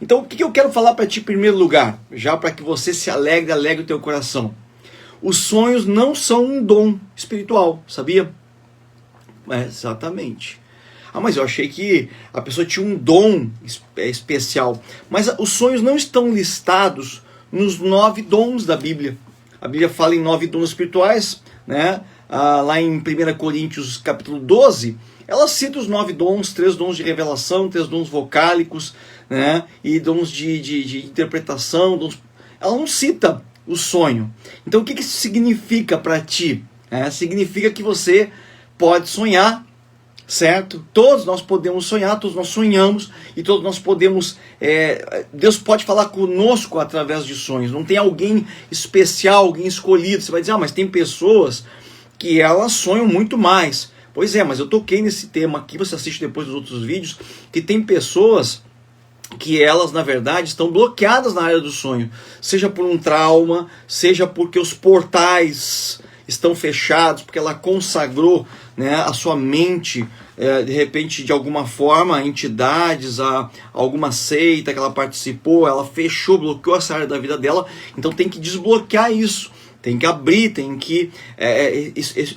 Então, o que eu quero falar para ti em primeiro lugar? Já para que você se alegre, alegre o teu coração. Os sonhos não são um dom espiritual, sabia? Exatamente. Ah, mas eu achei que a pessoa tinha um dom especial. Mas os sonhos não estão listados nos 9 dons da Bíblia. A Bíblia fala em 9 dons espirituais, né? Lá em 1 Coríntios capítulo 12, ela cita os 9 dons, 3 dons de revelação, 3 dons vocálicos, né? E dons de interpretação. Ela não cita o sonho. Então o que isso significa para ti? Significa que você pode sonhar, certo? Todos nós podemos sonhar, todos nós sonhamos e todos nós podemos... Deus pode falar conosco através de sonhos. Não tem alguém especial, alguém escolhido. Você vai dizer, mas tem pessoas que elas sonham muito mais. Pois é, mas eu toquei nesse tema aqui, você assiste depois dos outros vídeos, que tem pessoas que elas, na verdade, estão bloqueadas na área do sonho. Seja por um trauma, seja porque os portais estão fechados, porque ela consagrou, né, a sua mente, de repente, de alguma forma, a entidades, a alguma seita que ela participou, ela fechou, bloqueou essa área da vida dela, então tem que desbloquear isso, tem que abrir, tem que...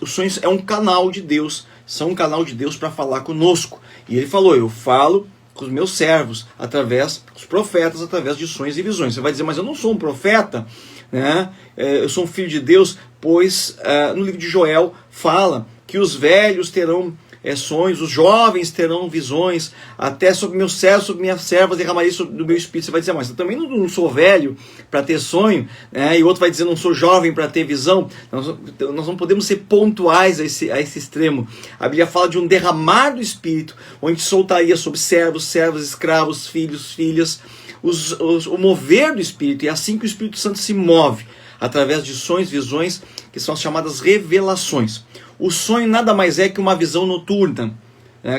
os sonhos é um canal de Deus, são um canal de Deus para falar conosco, e ele falou, eu falo com os meus servos, através dos profetas, através de sonhos e visões. Você vai dizer, mas eu não sou um profeta, né? Eu sou um filho de Deus, pois no livro de Joel fala que os velhos terão sonhos, os jovens terão visões, até sobre meus servos, sobre minhas servas derramarei do meu espírito. Você vai dizer, mas eu também não sou velho para ter sonho, né? E outro vai dizer, não sou jovem para ter visão. Nós não podemos ser pontuais a esse extremo. A Bíblia fala de um derramar do espírito, onde soltaria sobre servos, servas, escravos, filhos, filhas, o mover do espírito. E é assim que o Espírito Santo se move, através de sonhos, visões, que são as chamadas revelações. O sonho nada mais é que uma visão noturna,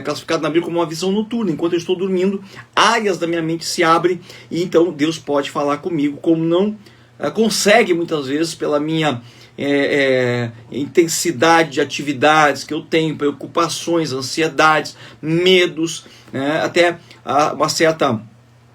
classificado na Bíblia como uma visão noturna. Enquanto eu estou dormindo, áreas da minha mente se abrem e então Deus pode falar comigo, como não consegue muitas vezes pela minha intensidade de atividades que eu tenho, preocupações, ansiedades, medos, até uma certa...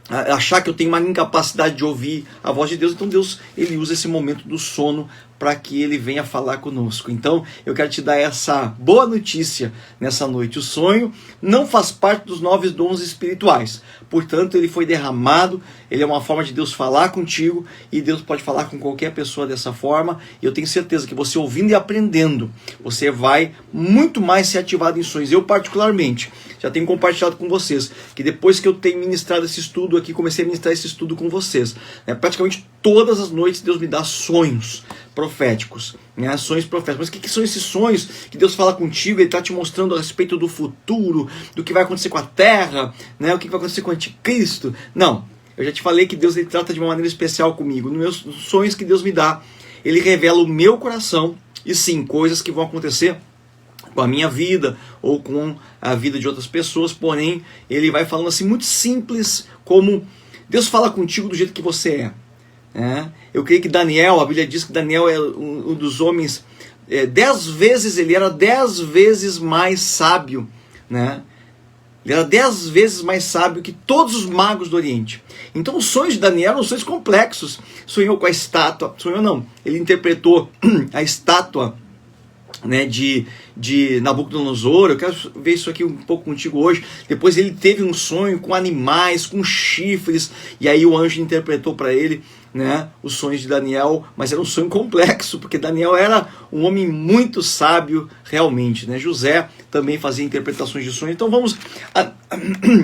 achar que eu tenho uma incapacidade de ouvir a voz de Deus. Então Deus, ele usa esse momento do sono para que ele venha falar conosco. Então eu quero te dar essa boa notícia nessa noite. O sonho não faz parte dos 9 dons espirituais, portanto ele foi derramado, ele é uma forma de Deus falar contigo, e Deus pode falar com qualquer pessoa dessa forma, e eu tenho certeza que você ouvindo e aprendendo, você vai muito mais ser ativado em sonhos. Eu particularmente já tenho compartilhado com vocês, que depois que eu tenho ministrado esse estudo aqui, comecei a ministrar esse estudo com vocês, praticamente todas as noites Deus me dá sonhos proféticos, sonhos proféticos. Mas o que são esses sonhos que Deus fala contigo? Ele está te mostrando a respeito do futuro, do que vai acontecer com a terra, o que vai acontecer com o anticristo? Não, eu já te falei que Deus, ele trata de uma maneira especial comigo. Nos meus sonhos que Deus me dá, ele revela o meu coração, e sim, coisas que vão acontecer com a minha vida, ou com a vida de outras pessoas, porém, ele vai falando assim, muito simples, como Deus fala contigo do jeito que você é. Eu creio que Daniel, a Bíblia diz que Daniel é um dos homens, 10 vezes, ele era 10 vezes mais sábio, ele era 10 vezes mais sábio que todos os magos do Oriente. Então os sonhos de Daniel eram sonhos complexos. Sonhou com a estátua, sonhou não, ele interpretou a estátua de Nabucodonosor. Eu quero ver isso aqui um pouco contigo hoje. Depois ele teve um sonho com animais, com chifres, e aí o anjo interpretou para ele os sonhos de Daniel, mas era um sonho complexo, porque Daniel era um homem muito sábio realmente. José também fazia interpretações de sonhos. Então vamos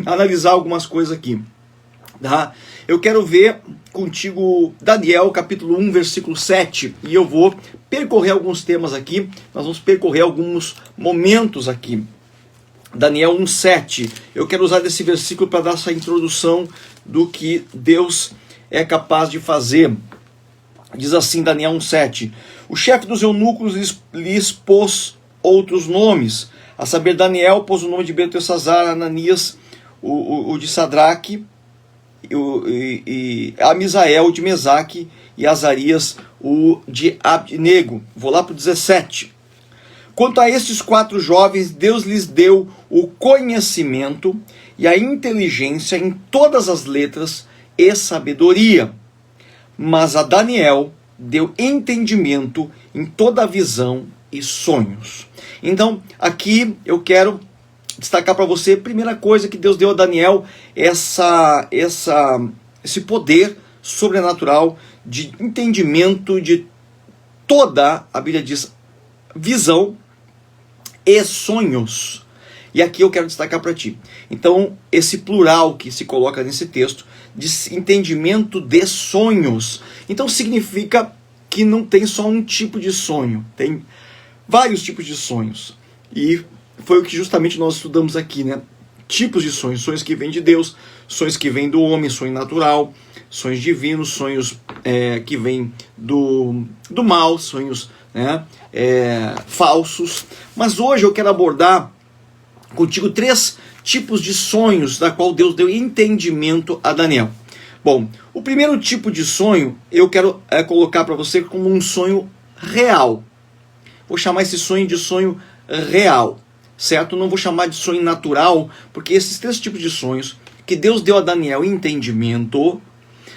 analisar algumas coisas aqui. Eu quero ver contigo Daniel capítulo 1, versículo 7, e eu vou percorrer alguns temas aqui, nós vamos percorrer alguns momentos aqui. Daniel 1:7, eu quero usar desse versículo para dar essa introdução do que Deus é capaz de fazer. Diz assim, Daniel 1:7, o chefe dos eunucos lhes pôs outros nomes, a saber, Daniel pôs o nome de Beltesazar, Ananias, o de Sadraque, e Amisael de Mesaque, e Azarias o de Abednego. Vou lá para o 17. Quanto a estes 4 jovens, Deus lhes deu o conhecimento e a inteligência em todas as letras e sabedoria. Mas a Daniel deu entendimento em toda a visão e sonhos. Então, aqui eu quero destacar para você, primeira coisa que Deus deu a Daniel, esse poder sobrenatural de entendimento de toda, a Bíblia diz, visão e sonhos. E aqui eu quero destacar para ti. Então, esse plural que se coloca nesse texto, de entendimento de sonhos. Então, significa que não tem só um tipo de sonho, tem vários tipos de sonhos. E foi o que justamente nós estudamos aqui, né? Tipos de sonhos, sonhos que vêm de Deus, sonhos que vêm do homem, sonho natural, sonhos divinos, sonhos que vêm do mal, sonhos, né, falsos. Mas hoje eu quero abordar contigo 3 tipos de sonhos da qual Deus deu entendimento a Daniel. Bom, o primeiro tipo de sonho eu quero colocar para você como um sonho real. Vou chamar esse sonho de sonho real, certo? Não vou chamar de sonho natural, porque esses 3 tipos de sonhos que Deus deu a Daniel entendimento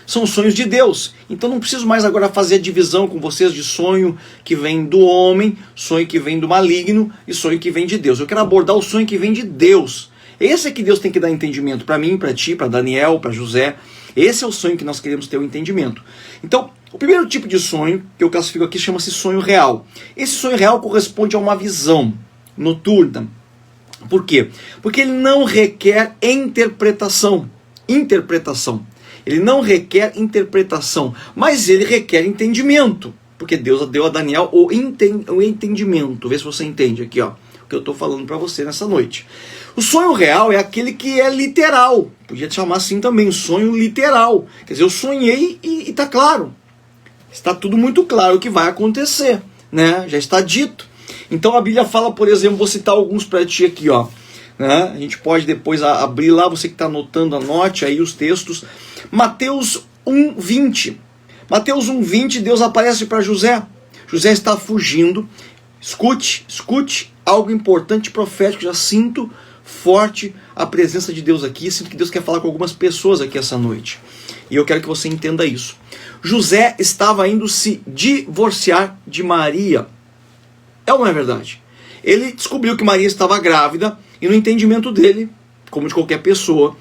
são sonhos de Deus. Então não preciso mais agora fazer a divisão com vocês de sonho que vem do homem, sonho que vem do maligno e sonho que vem de Deus. Eu quero abordar o sonho que vem de Deus. Esse é que Deus tem que dar entendimento para mim, para ti, para Daniel, para José. Esse é o sonho que nós queremos ter o entendimento. Então, o primeiro tipo de sonho que eu classifico aqui chama-se sonho real. Esse sonho real corresponde a uma visão noturna. Por quê? Porque ele não requer interpretação. Ele não requer interpretação, mas ele requer entendimento. Porque Deus deu a Daniel o entendimento. Vê se você entende aqui, ó, o que eu estou falando para você nessa noite. O sonho real é aquele que é literal. Podia te chamar assim também, sonho literal. Quer dizer, eu sonhei e está claro. Está tudo muito claro o que vai acontecer, né? Já está dito. Então a Bíblia fala, por exemplo, vou citar alguns para ti aqui, ó. Né? A gente pode depois abrir lá, você que está anotando, anote aí os textos. Mateus 1:20. Mateus 1:20, Deus aparece para José. José está fugindo. Escute algo importante, profético. Já sinto forte a presença de Deus aqui. Sinto que Deus quer falar com algumas pessoas aqui essa noite. E eu quero que você entenda isso. José estava indo se divorciar de Maria. É ou não é verdade? Ele descobriu que Maria estava grávida e no entendimento dele, como de qualquer pessoa,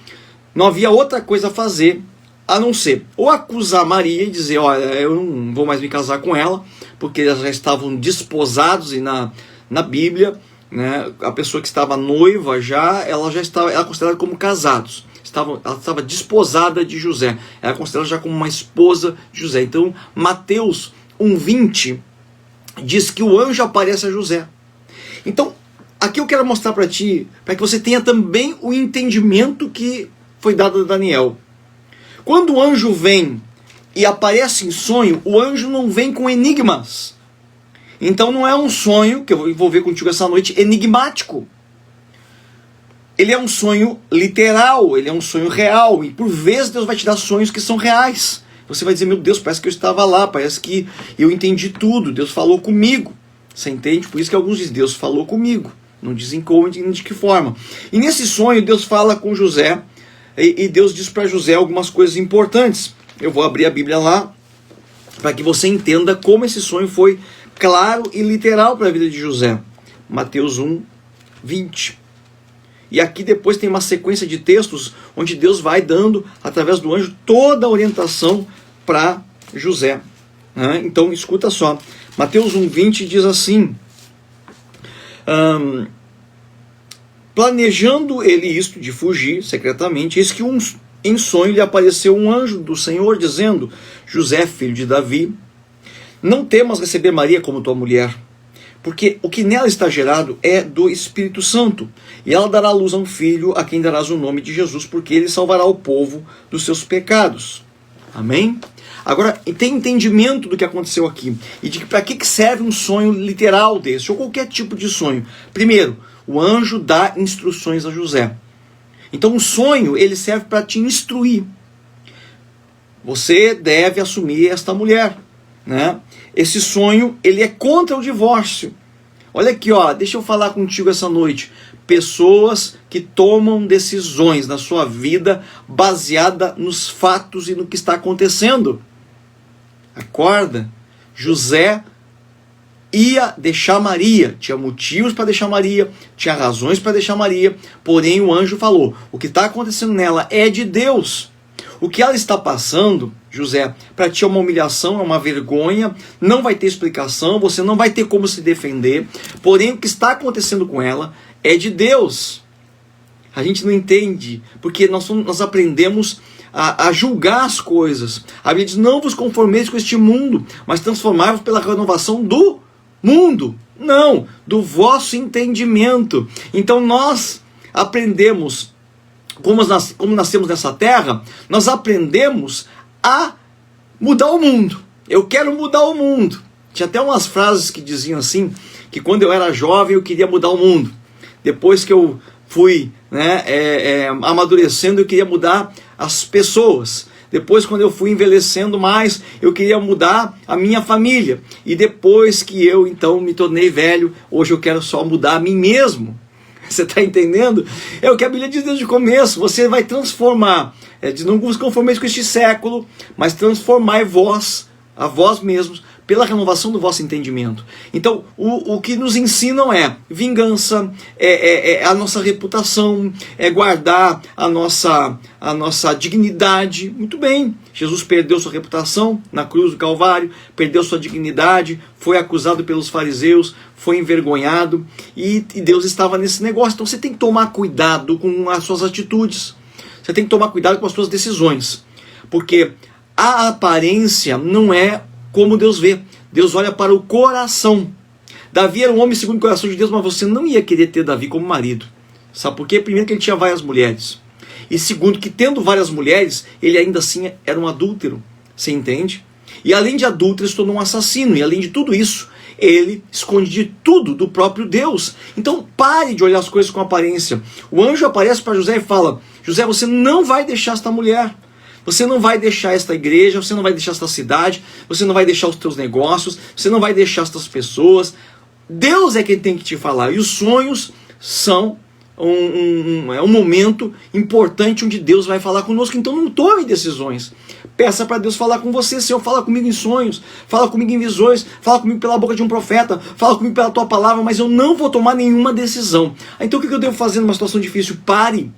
não havia outra coisa a fazer a não ser ou acusar Maria e dizer, olha, eu não vou mais me casar com ela, porque eles já estavam desposados e na Bíblia, né, a pessoa que estava noiva ela era considerada como casados. Ela estava desposada de José. Ela é considerada já como uma esposa de José. Então, Mateus 1:20 diz que o anjo aparece a José. Então, aqui eu quero mostrar para ti, para que você tenha também o entendimento que foi dado a Daniel. Quando o anjo vem e aparece em sonho, o anjo não vem com enigmas. Então não é um sonho, que eu vou ver contigo essa noite, enigmático. Ele é um sonho literal, ele é um sonho real. E por vezes Deus vai te dar sonhos que são reais. Você vai dizer, meu Deus, parece que eu estava lá, parece que eu entendi tudo, Deus falou comigo. Você entende? Por isso que alguns dizem, Deus falou comigo. Não dizem como, de que forma. E nesse sonho Deus fala com José, e Deus diz para José algumas coisas importantes. Eu vou abrir a Bíblia lá, para que você entenda como esse sonho foi claro e literal para a vida de José. Mateus 1:20. E aqui depois tem uma sequência de textos onde Deus vai dando, através do anjo, toda a orientação para José. Então, escuta só. Mateus 1:20 diz assim, planejando ele isto de fugir secretamente, eis que em sonho lhe apareceu um anjo do Senhor, dizendo, José, filho de Davi, não temas receber Maria como tua mulher, porque o que nela está gerado é do Espírito Santo, e ela dará à luz a um filho, a quem darás o nome de Jesus, porque ele salvará o povo dos seus pecados. Amém? Agora, tem entendimento do que aconteceu aqui, e de para que serve um sonho literal desse, ou qualquer tipo de sonho. Primeiro, o anjo dá instruções a José. Então o sonho, ele serve para te instruir. Você deve assumir esta mulher, né? Esse sonho, ele é contra o divórcio. Olha aqui, ó, deixa eu falar contigo essa noite. pessoas que tomam decisões na sua vida baseada nos fatos e no que está acontecendo. Acorda, José ia deixar Maria, tinha motivos para deixar Maria, tinha razões para deixar Maria, porém o anjo falou, o que está acontecendo nela é de Deus. O que ela está passando, José, para ti é uma humilhação, é uma vergonha, não vai ter explicação, você não vai ter como se defender, porém o que está acontecendo com ela é de Deus. A gente não entende, porque nós aprendemos a julgar as coisas. A Bíblia diz, não vos conformeis com este mundo, mas transformai-vos pela renovação do mundo. Não, do vosso entendimento. Então nós aprendemos, como nascemos nessa terra, nós aprendemos a mudar o mundo. Eu quero mudar o mundo. Tinha até umas frases que diziam assim, que quando eu era jovem eu queria mudar o mundo. Depois que eu fui amadurecendo, eu queria mudar as pessoas. Depois, quando eu fui envelhecendo mais, eu queria mudar a minha família. E depois que eu, então, me tornei velho, hoje eu quero só mudar a mim mesmo. Você está entendendo? É o que a Bíblia diz desde o começo. Você vai transformar, não vos conformeis com este século, mas transformai a vós mesmos, pela renovação do vosso entendimento. Então, o que nos ensinam é vingança, a nossa reputação, é guardar a nossa dignidade. Muito bem, Jesus perdeu sua reputação na cruz do Calvário, perdeu sua dignidade, foi acusado pelos fariseus, foi envergonhado, e Deus estava nesse negócio. Então você tem que tomar cuidado com as suas atitudes, você tem que tomar cuidado com as suas decisões, porque a aparência não é como Deus vê. Deus olha para o coração. Davi era um homem segundo o coração de Deus, mas você não ia querer ter Davi como marido. Sabe por quê? Primeiro que ele tinha várias mulheres. E segundo que tendo várias mulheres, ele ainda assim era um adúltero. Você entende? E além de adúltero, se tornou um assassino. E além de tudo isso, ele esconde de tudo do próprio Deus. Então pare de olhar as coisas com aparência. O anjo aparece para José e fala, José, você não vai deixar esta mulher. Você não vai deixar esta igreja, você não vai deixar esta cidade, você não vai deixar os teus negócios, você não vai deixar estas pessoas. Deus é quem tem que te falar. E os sonhos são um momento importante onde Deus vai falar conosco. Então não tome decisões. Peça para Deus falar com você. Senhor, fala comigo em sonhos, fala comigo em visões, fala comigo pela boca de um profeta, fala comigo pela tua palavra, mas eu não vou tomar nenhuma decisão. Então o que eu devo fazer numa situação difícil? Pare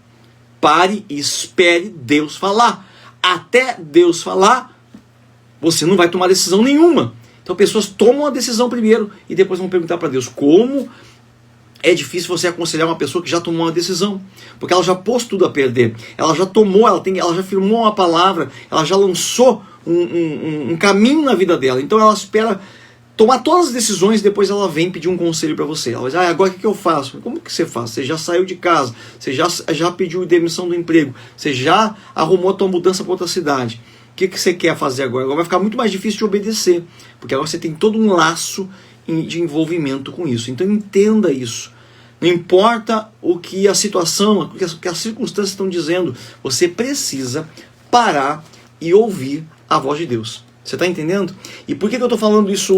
e espere Deus falar. Até Deus falar, você não vai tomar decisão nenhuma. Então pessoas tomam a decisão primeiro e depois vão perguntar para Deus. Como é difícil você aconselhar uma pessoa que já tomou uma decisão, porque ela já pôs tudo a perder, ela já tomou, ela já firmou uma palavra, ela já lançou um caminho na vida dela. Então ela espera tomar todas as decisões, depois ela vem pedir um conselho para você. Ela diz, agora o que eu faço? Como que você faz? Você já saiu de casa, você já pediu demissão do emprego, você já arrumou a tua mudança para outra cidade. O que você quer fazer agora? Agora vai ficar muito mais difícil de obedecer, porque agora você tem todo um laço de envolvimento com isso. Então entenda isso. Não importa o que a situação, o que as circunstâncias estão dizendo, você precisa parar e ouvir a voz de Deus. Você está entendendo? E por que eu estou falando isso?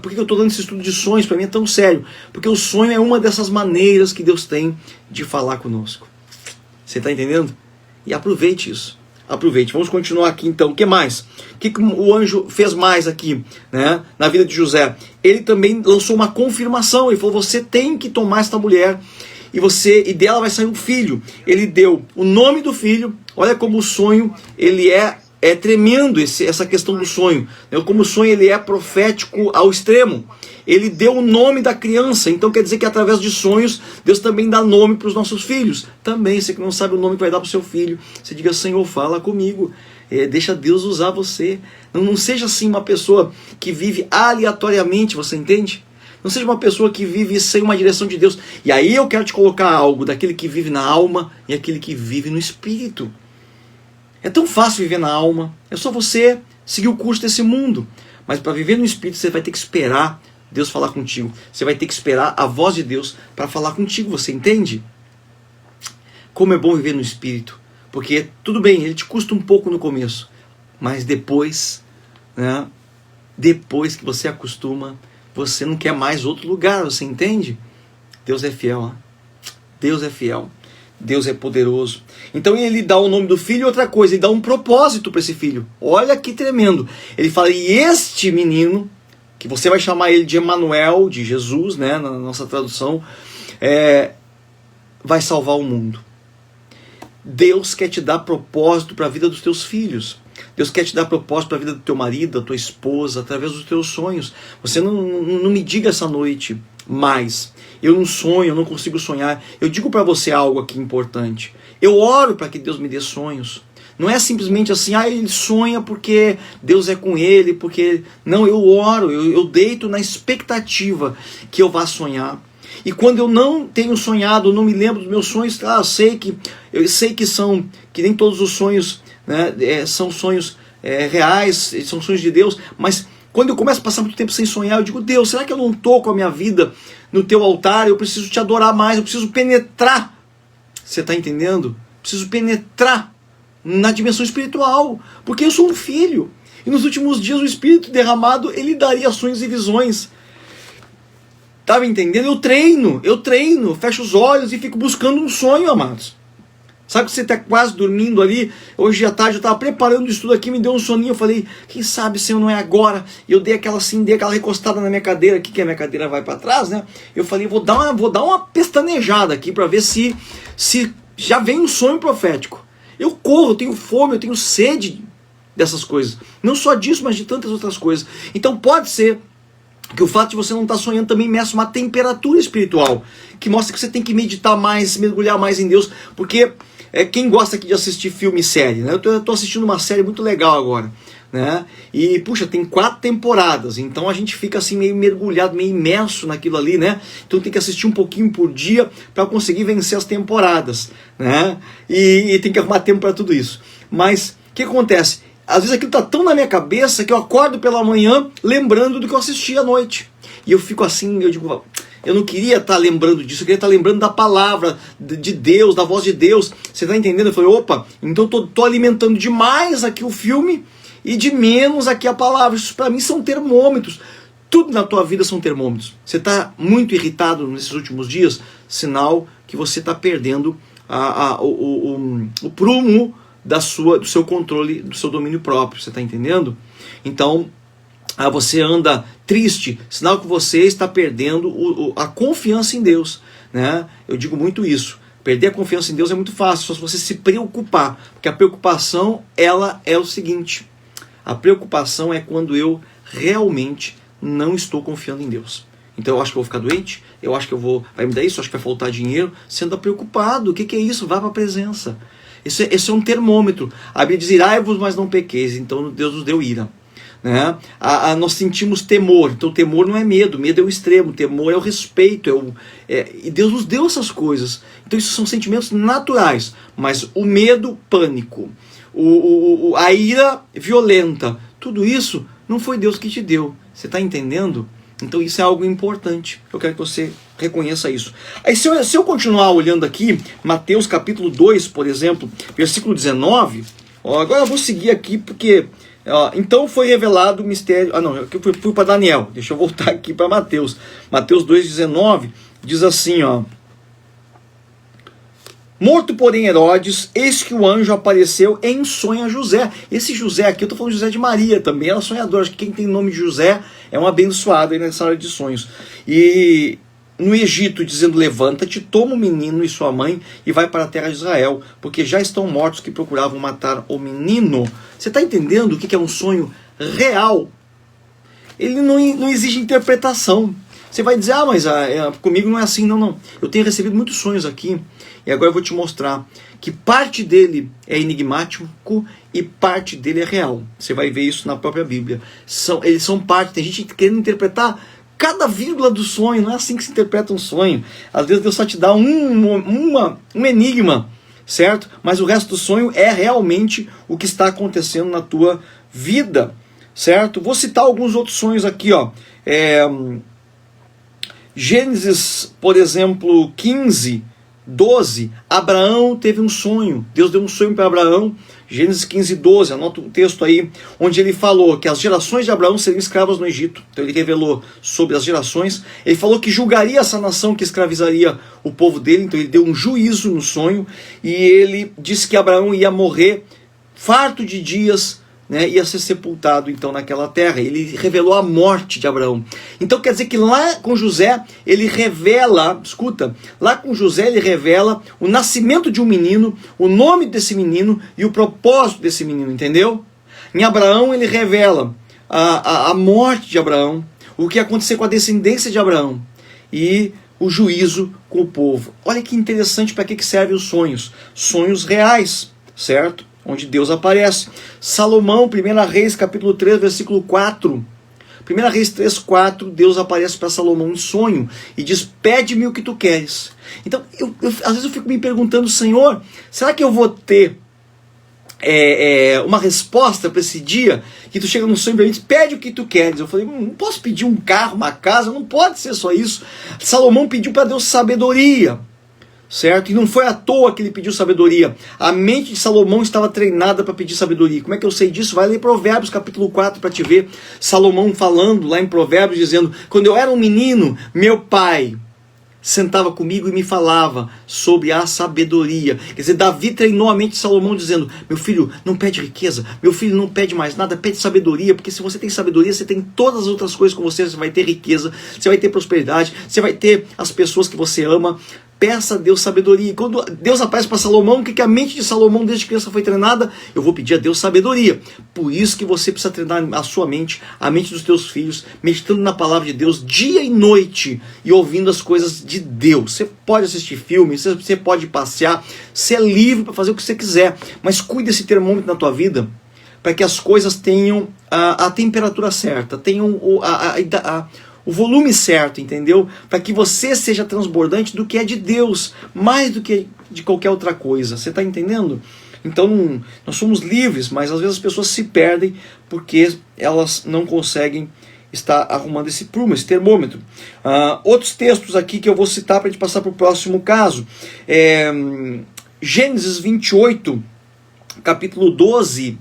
Por que eu estou dando esse estudo de sonhos? Para mim é tão sério. Porque o sonho é uma dessas maneiras que Deus tem de falar conosco. Você está entendendo? E aproveite isso. Aproveite. Vamos continuar aqui então. O que mais? O que o anjo fez mais aqui, né, na vida de José? Ele também lançou uma confirmação. Ele falou, você tem que tomar esta mulher e dela vai sair um filho. Ele deu o nome do filho. Olha como o sonho ele é tremendo, essa questão do sonho. Como o sonho ele é profético ao extremo. Ele deu o nome da criança. Então quer dizer que através de sonhos, Deus também dá nome para os nossos filhos. Também, você que não sabe o nome que vai dar para o seu filho, você diga, Senhor, fala comigo. Deixa Deus usar você. Não seja assim uma pessoa que vive aleatoriamente, você entende? Não seja uma pessoa que vive sem uma direção de Deus. E aí eu quero te colocar algo daquele que vive na alma e aquele que vive no espírito. É tão fácil viver na alma, é só você seguir o curso desse mundo. Mas para viver no espírito você vai ter que esperar Deus falar contigo. Você vai ter que esperar a voz de Deus para falar contigo, você entende? Como é bom viver no espírito. Porque tudo bem, ele te custa um pouco no começo. Mas depois, né, depois que você acostuma, você não quer mais outro lugar, você entende? Deus é fiel, ó. Deus é fiel. Deus é poderoso. Então ele dá o nome do filho e outra coisa, ele dá um propósito para esse filho. Olha que tremendo. Ele fala, e este menino, que você vai chamar ele de Emanuel, de Jesus, né, na nossa tradução, vai salvar o mundo. Deus quer te dar propósito para a vida dos teus filhos. Deus quer te dar propósito para a vida do teu marido, da tua esposa, através dos teus sonhos. Você não me diga essa noite mais, eu não sonho, eu não consigo sonhar. Eu digo para você algo aqui importante. Eu oro para que Deus me dê sonhos. Não é simplesmente assim, ele sonha porque Deus é com ele, porque... Não, eu oro, eu deito na expectativa que eu vá sonhar. E quando eu não tenho sonhado, não me lembro dos meus sonhos, eu sei que nem todos os sonhos, né, são sonhos reais, são sonhos de Deus, mas quando eu começo a passar muito tempo sem sonhar, eu digo, Deus, será que eu não estou com a minha vida no teu altar? Eu preciso te adorar mais, eu preciso penetrar. Você está entendendo? Preciso penetrar na dimensão espiritual, porque eu sou um filho. E nos últimos dias o Espírito derramado, ele daria sonhos e visões. Tá me entendendo? Eu treino, fecho os olhos e fico buscando um sonho, amados. Sabe que você está quase dormindo ali? Hoje à tarde eu estava preparando o estudo aqui, me deu um soninho, eu falei, quem sabe, Senhor, não é agora? E eu dei aquela recostada na minha cadeira aqui, que a minha cadeira vai para trás, né? Eu falei, vou dar uma pestanejada aqui para ver se já vem um sonho profético. Eu corro, eu tenho fome, eu tenho sede dessas coisas. Não só disso, mas de tantas outras coisas. Então pode ser que o fato de você não estar sonhando também meça uma temperatura espiritual, que mostra que você tem que meditar mais, mergulhar mais em Deus, porque quem gosta aqui de assistir filme e série, né? Eu estou assistindo uma série muito legal agora, né? E, puxa, tem 4 temporadas, então a gente fica assim meio mergulhado, meio imerso naquilo ali, né? Então tem que assistir um pouquinho por dia para conseguir vencer as temporadas, né? E tem que arrumar tempo para tudo isso. Mas o que acontece? Às vezes aquilo está tão na minha cabeça que eu acordo pela manhã lembrando do que eu assisti à noite. E eu fico assim, eu digo, eu não queria estar lembrando disso, eu queria estar lembrando da palavra de Deus, da voz de Deus. Você está entendendo? Eu falei, opa, então estou alimentando demais aqui o filme e de menos aqui a palavra. Isso para mim são termômetros. Tudo na tua vida são termômetros. Você está muito irritado nesses últimos dias? Sinal que você está perdendo o prumo do seu controle, do seu domínio próprio. Você está entendendo? Então, você anda triste, sinal que você está perdendo a confiança em Deus, né? Eu digo muito isso. Perder a confiança em Deus é muito fácil, só se você se preocupar. Porque a preocupação, ela é o seguinte. A preocupação é quando eu realmente não estou confiando em Deus. Então eu acho que eu vou ficar doente, eu acho que vai me dar isso, eu acho que vai faltar dinheiro. Você anda preocupado, o que é isso? Vá para a presença. Esse é um termômetro. A Bíblia diz, irai-vos, mas não pequeis. Então Deus nos deu ira, né? Nós sentimos temor. Então temor não é medo, medo é o extremo, temor é o respeito, e Deus nos deu essas coisas. Então isso são sentimentos naturais. Mas o medo, pânico, a ira violenta, tudo isso não foi Deus que te deu. Você está entendendo? Então isso é algo importante. Eu quero que você reconheça isso. Aí se eu continuar olhando aqui, Mateus capítulo 2, por exemplo, versículo 19, agora eu vou seguir aqui porque... então foi revelado o mistério... eu fui para Daniel. Deixa eu voltar aqui para Mateus. Mateus 2,19 diz assim, morto, porém, Herodes, eis que o anjo apareceu em sonho a José. Esse José aqui, eu estou falando de José de Maria também, ela é sonhadora. Acho que quem tem nome de José é um abençoado aí nessa área de sonhos. E no Egito, dizendo, levanta-te, toma o menino e sua mãe e vai para a terra de Israel, porque já estão mortos que procuravam matar o menino. Você está entendendo o que é um sonho real? Ele não exige interpretação. Você vai dizer, mas comigo não é assim, não. Eu tenho recebido muitos sonhos aqui, e agora eu vou te mostrar que parte dele é enigmático e parte dele é real. Você vai ver isso na própria Bíblia. Eles são parte, tem gente querendo interpretar cada vírgula do sonho, não é assim que se interpreta um sonho. Às vezes Deus só te dá um enigma, certo? Mas o resto do sonho é realmente o que está acontecendo na tua vida, certo? Vou citar alguns outros sonhos aqui, Gênesis, por exemplo, 15, 12, Abraão teve um sonho. Deus deu um sonho para Abraão. Gênesis 15, 12, anota um texto aí, onde ele falou que as gerações de Abraão seriam escravas no Egito. Então ele revelou sobre as gerações. Ele falou que julgaria essa nação que escravizaria o povo dele. Então ele deu um juízo no sonho. E ele disse que Abraão ia morrer farto de dias, né, ia ser sepultado então naquela terra. Ele revelou a morte de Abraão. Então quer dizer que lá com José ele revela, escuta, lá com José ele revela o nascimento de um menino, o nome desse menino e o propósito desse menino, entendeu? Em Abraão ele revela a morte de Abraão, o que ia acontecer com a descendência de Abraão e o juízo com o povo. Olha que interessante para que servem os sonhos. Sonhos reais, certo? Onde Deus aparece. Salomão, 1 Reis, capítulo 3, versículo 4. 1 Reis 3, 4, Deus aparece para Salomão em sonho e diz, pede-me o que tu queres. Então, às vezes eu fico me perguntando, Senhor, será que eu vou ter uma resposta para esse dia que tu chega num sonho e diz, pede o que tu queres? Eu falei, não posso pedir um carro, uma casa, não pode ser só isso. Salomão pediu para Deus sabedoria. Certo? E não foi à toa que ele pediu sabedoria. A mente de Salomão estava treinada para pedir sabedoria. Como é que eu sei disso? Vai ler Provérbios capítulo 4 para te ver Salomão falando lá em Provérbios, dizendo, quando eu era um menino, meu pai sentava comigo e me falava sobre a sabedoria. Quer dizer, Davi treinou a mente de Salomão dizendo, meu filho, não pede riqueza, meu filho, não pede mais nada, pede sabedoria, porque se você tem sabedoria, você tem todas as outras coisas com você, você vai ter riqueza, você vai ter prosperidade, você vai ter as pessoas que você ama. Peça a Deus sabedoria. E quando Deus aparece para Salomão, o que a mente de Salomão desde criança foi treinada? Eu vou pedir a Deus sabedoria. Por isso que você precisa treinar a sua mente, a mente dos teus filhos, meditando na palavra de Deus dia e noite e ouvindo as coisas de Deus. Você pode assistir filmes, você pode passear, você é livre para fazer o que você quiser, mas cuide desse termômetro na tua vida para que as coisas tenham a temperatura certa, tenham o volume certo, entendeu? Para que você seja transbordante do que é de Deus, mais do que de qualquer outra coisa. Você está entendendo? Então, nós somos livres, mas às vezes as pessoas se perdem porque elas não conseguem estar arrumando esse prumo, esse termômetro. Outros textos aqui que eu vou citar para a gente passar para o próximo caso. Gênesis 28, capítulo 12.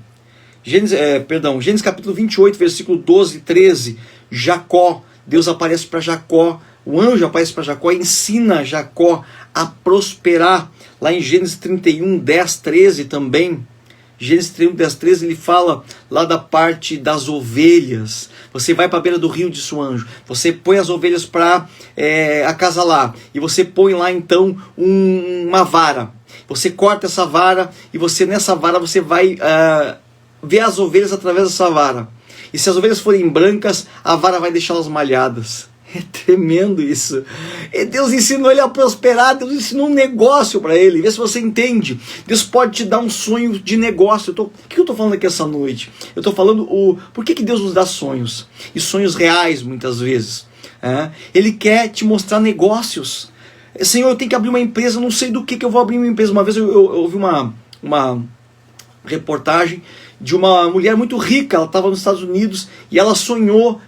Gênesis capítulo 28, versículo 12 e 13. Jacó. Deus aparece para Jacó, o anjo aparece para Jacó e ensina Jacó a prosperar. Lá em Gênesis 31, 10, 13 também. Gênesis 31, 10, 13, ele fala lá da parte das ovelhas. Você vai para a beira do rio, disse o anjo. Você põe as ovelhas para acasalar. E você põe lá então uma vara. Você corta essa vara e nessa vara você vai ver as ovelhas através dessa vara. E se as ovelhas forem brancas, a vara vai deixá-las malhadas. É tremendo isso. E Deus ensinou ele a prosperar, Deus ensinou um negócio para ele. Vê se você entende. Deus pode te dar um sonho de negócio. O que eu estou falando aqui essa noite? Eu estou falando por que Deus nos dá sonhos? E sonhos reais, muitas vezes. Ele quer te mostrar negócios. Senhor, eu tenho que abrir uma empresa, não sei do que eu vou abrir uma empresa. Uma vez eu ouvi uma reportagem de uma mulher muito rica. Ela estava nos Estados Unidos e ela sonhou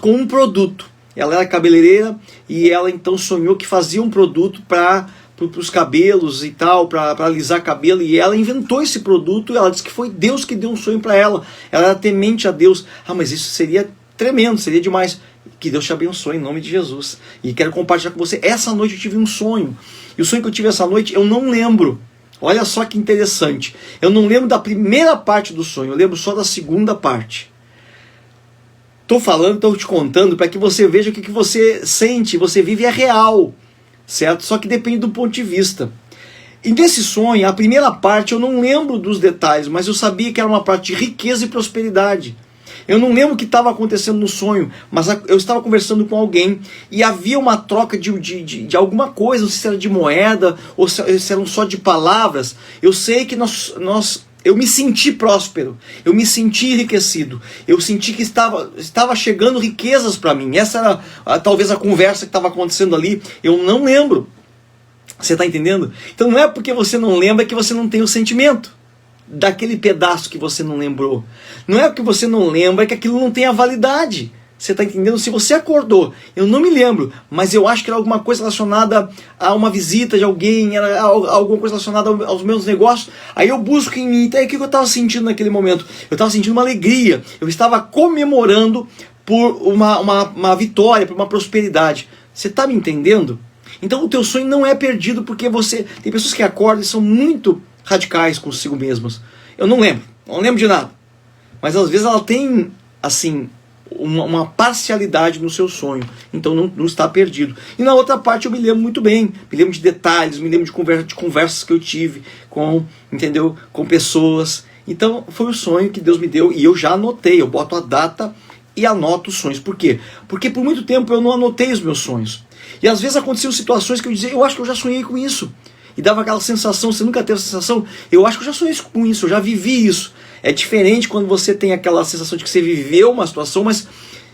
com um produto. Ela era cabeleireira e ela então sonhou que fazia um produto para os cabelos e tal, para alisar cabelo, e ela inventou esse produto. Ela disse que foi Deus que deu um sonho para ela. Ela era temente a Deus. Mas isso seria tremendo, seria demais. Que Deus te abençoe em nome de Jesus. E quero compartilhar com você. Essa noite eu tive um sonho. E o sonho que eu tive essa noite eu não lembro. Olha só que interessante. Eu não lembro da primeira parte do sonho, eu lembro só da segunda parte. Estou te contando para que você veja o que você sente, você vive é real, certo? Só que depende do ponto de vista. E nesse sonho, a primeira parte eu não lembro dos detalhes, mas eu sabia que era uma parte de riqueza e prosperidade. Eu não lembro o que estava acontecendo no sonho, mas eu estava conversando com alguém e havia uma troca de alguma coisa, não sei se era de moeda ou se eram só de palavras. Eu sei que eu me senti próspero, eu me senti enriquecido, eu senti que estava chegando riquezas para mim. Essa era talvez a conversa que estava acontecendo ali, eu não lembro. Você está entendendo? Então não é porque você não lembra que você não tem o sentimento daquele pedaço que você não lembrou. Não é porque você não lembra que aquilo não tem a validade. Você está entendendo? Se você acordou, eu não me lembro, mas eu acho que era alguma coisa relacionada a uma visita de alguém, era alguma coisa relacionada aos meus negócios. Aí eu busco em mim, então, o que eu estava sentindo naquele momento? Eu estava sentindo uma alegria, eu estava comemorando por uma vitória, por uma prosperidade. Você está me entendendo? Então o teu sonho não é perdido porque você... Tem pessoas que acordam e são muito radicais consigo mesmas. Eu não lembro de nada. Mas às vezes ela tem, assim... Uma parcialidade no seu sonho, então não está perdido. E na outra parte eu me lembro muito bem, me lembro de detalhes, me lembro de conversas que eu tive com pessoas. Então foi o sonho que Deus me deu e eu já anotei, eu boto a data e anoto os sonhos. Por quê? Porque por muito tempo eu não anotei os meus sonhos. E às vezes aconteciam situações que eu dizia, eu acho que eu já sonhei com isso. E dava aquela sensação, você nunca teve a sensação, eu acho que eu já sonhei com isso, eu já vivi isso. É diferente quando você tem aquela sensação de que você viveu uma situação, mas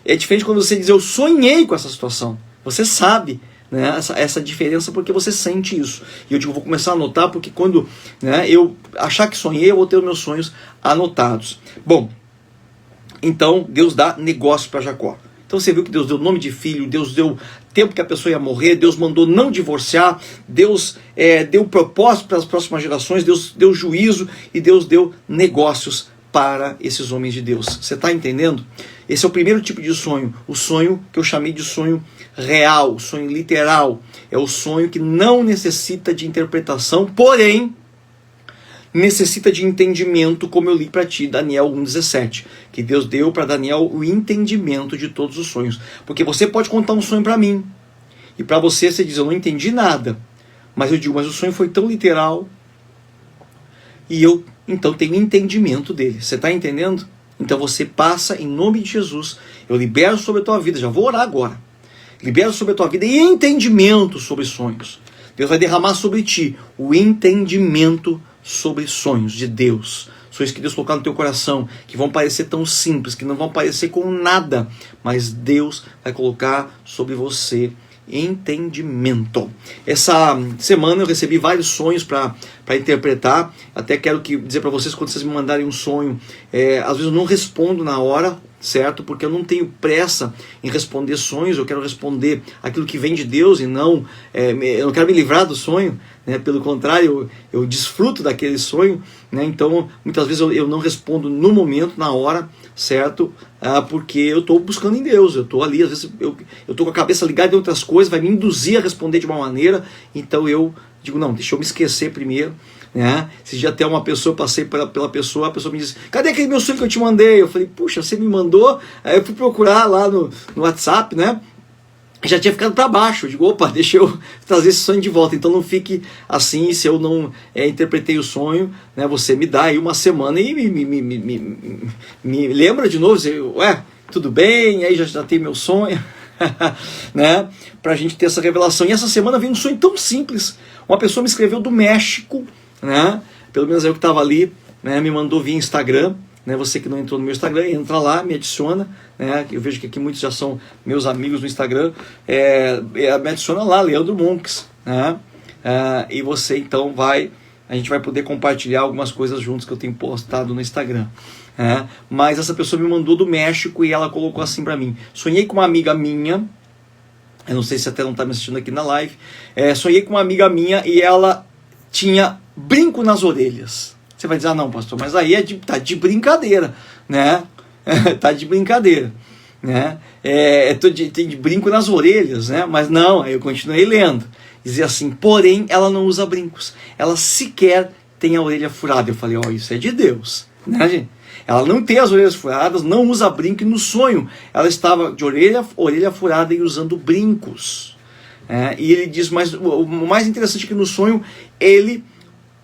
é diferente quando você diz, eu sonhei com essa situação. Você sabe, né, essa diferença porque você sente isso. E eu digo, vou começar a anotar porque quando, né, eu achar que sonhei, eu vou ter os meus sonhos anotados. Bom, então Deus dá negócio para Jacó. Então você viu que Deus deu nome de filho, Deus deu tempo que a pessoa ia morrer, Deus mandou não divorciar, Deus deu propósito para as próximas gerações, Deus deu juízo e Deus deu negócios para esses homens de Deus. Você está entendendo? Esse é o primeiro tipo de sonho, o sonho que eu chamei de sonho real, o sonho literal. É o sonho que não necessita de interpretação, porém necessita de entendimento, como eu li para ti, Daniel 1,17, que Deus deu para Daniel o entendimento de todos os sonhos. Porque você pode contar um sonho para mim, e para você diz, eu não entendi nada, mas eu digo, mas o sonho foi tão literal, e eu então tenho entendimento dele. Você está entendendo? Então você passa em nome de Jesus, eu libero sobre a tua vida, já vou orar agora, libero sobre a tua vida e entendimento sobre sonhos. Deus vai derramar sobre ti o entendimento sobre sonhos de Deus, sonhos que Deus colocar no teu coração, que vão parecer tão simples, que não vão parecer com nada, mas Deus vai colocar sobre você entendimento. Essa semana eu recebi vários sonhos para interpretar. Até quero dizer para vocês, quando vocês me mandarem um sonho, às vezes eu não respondo na hora, certo? Porque eu não tenho pressa em responder sonhos, eu quero responder aquilo que vem de Deus e não, eu não quero me livrar do sonho, né? Pelo contrário, eu desfruto daquele sonho, né? Então muitas vezes eu não respondo no momento, na hora, certo? Porque eu estou buscando em Deus, eu estou ali, às vezes eu estou com a cabeça ligada em outras coisas, vai me induzir a responder de uma maneira, então eu digo, não, deixa eu me esquecer primeiro, né? Esse dia até uma pessoa, eu passei pela pessoa, a pessoa me disse, cadê aquele meu sonho que eu te mandei? Eu falei, puxa, você me mandou? Aí eu fui procurar lá no WhatsApp, né? Já tinha ficado para baixo. Eu digo, opa, deixa eu trazer esse sonho de volta. Então não fique assim, se eu não interpretei o sonho, né? Você me dá aí uma semana e me lembra de novo, você, tudo bem, aí já tem meu sonho, né? Pra gente ter essa revelação. E essa semana veio um sonho tão simples. Uma pessoa me escreveu do México, né? Pelo menos eu que estava ali, né? Me mandou via Instagram, né? Você que não entrou no meu Instagram, entra lá, me adiciona, né? Eu vejo que aqui muitos já são meus amigos no Instagram, me adiciona lá, Leandro Monks, né? E você então a gente vai poder compartilhar algumas coisas juntos que eu tenho postado no Instagram. Mas essa pessoa me mandou do México e ela colocou assim para mim: sonhei com uma amiga minha, eu não sei se até não está me assistindo aqui na live, sonhei com uma amiga minha e ela tinha brinco nas orelhas. Você vai dizer, não, pastor, mas aí tá de brincadeira, né? Tá de brincadeira, né? Tem de brinco nas orelhas, né? Mas não, aí eu continuei lendo. Dizia assim, porém, ela não usa brincos. Ela sequer tem a orelha furada. Eu falei, isso é de Deus, né, gente? Ela não tem as orelhas furadas, não usa brinco, e no sonho ela estava de orelha furada e usando brincos. E ele diz, mas o mais interessante é que no sonho ele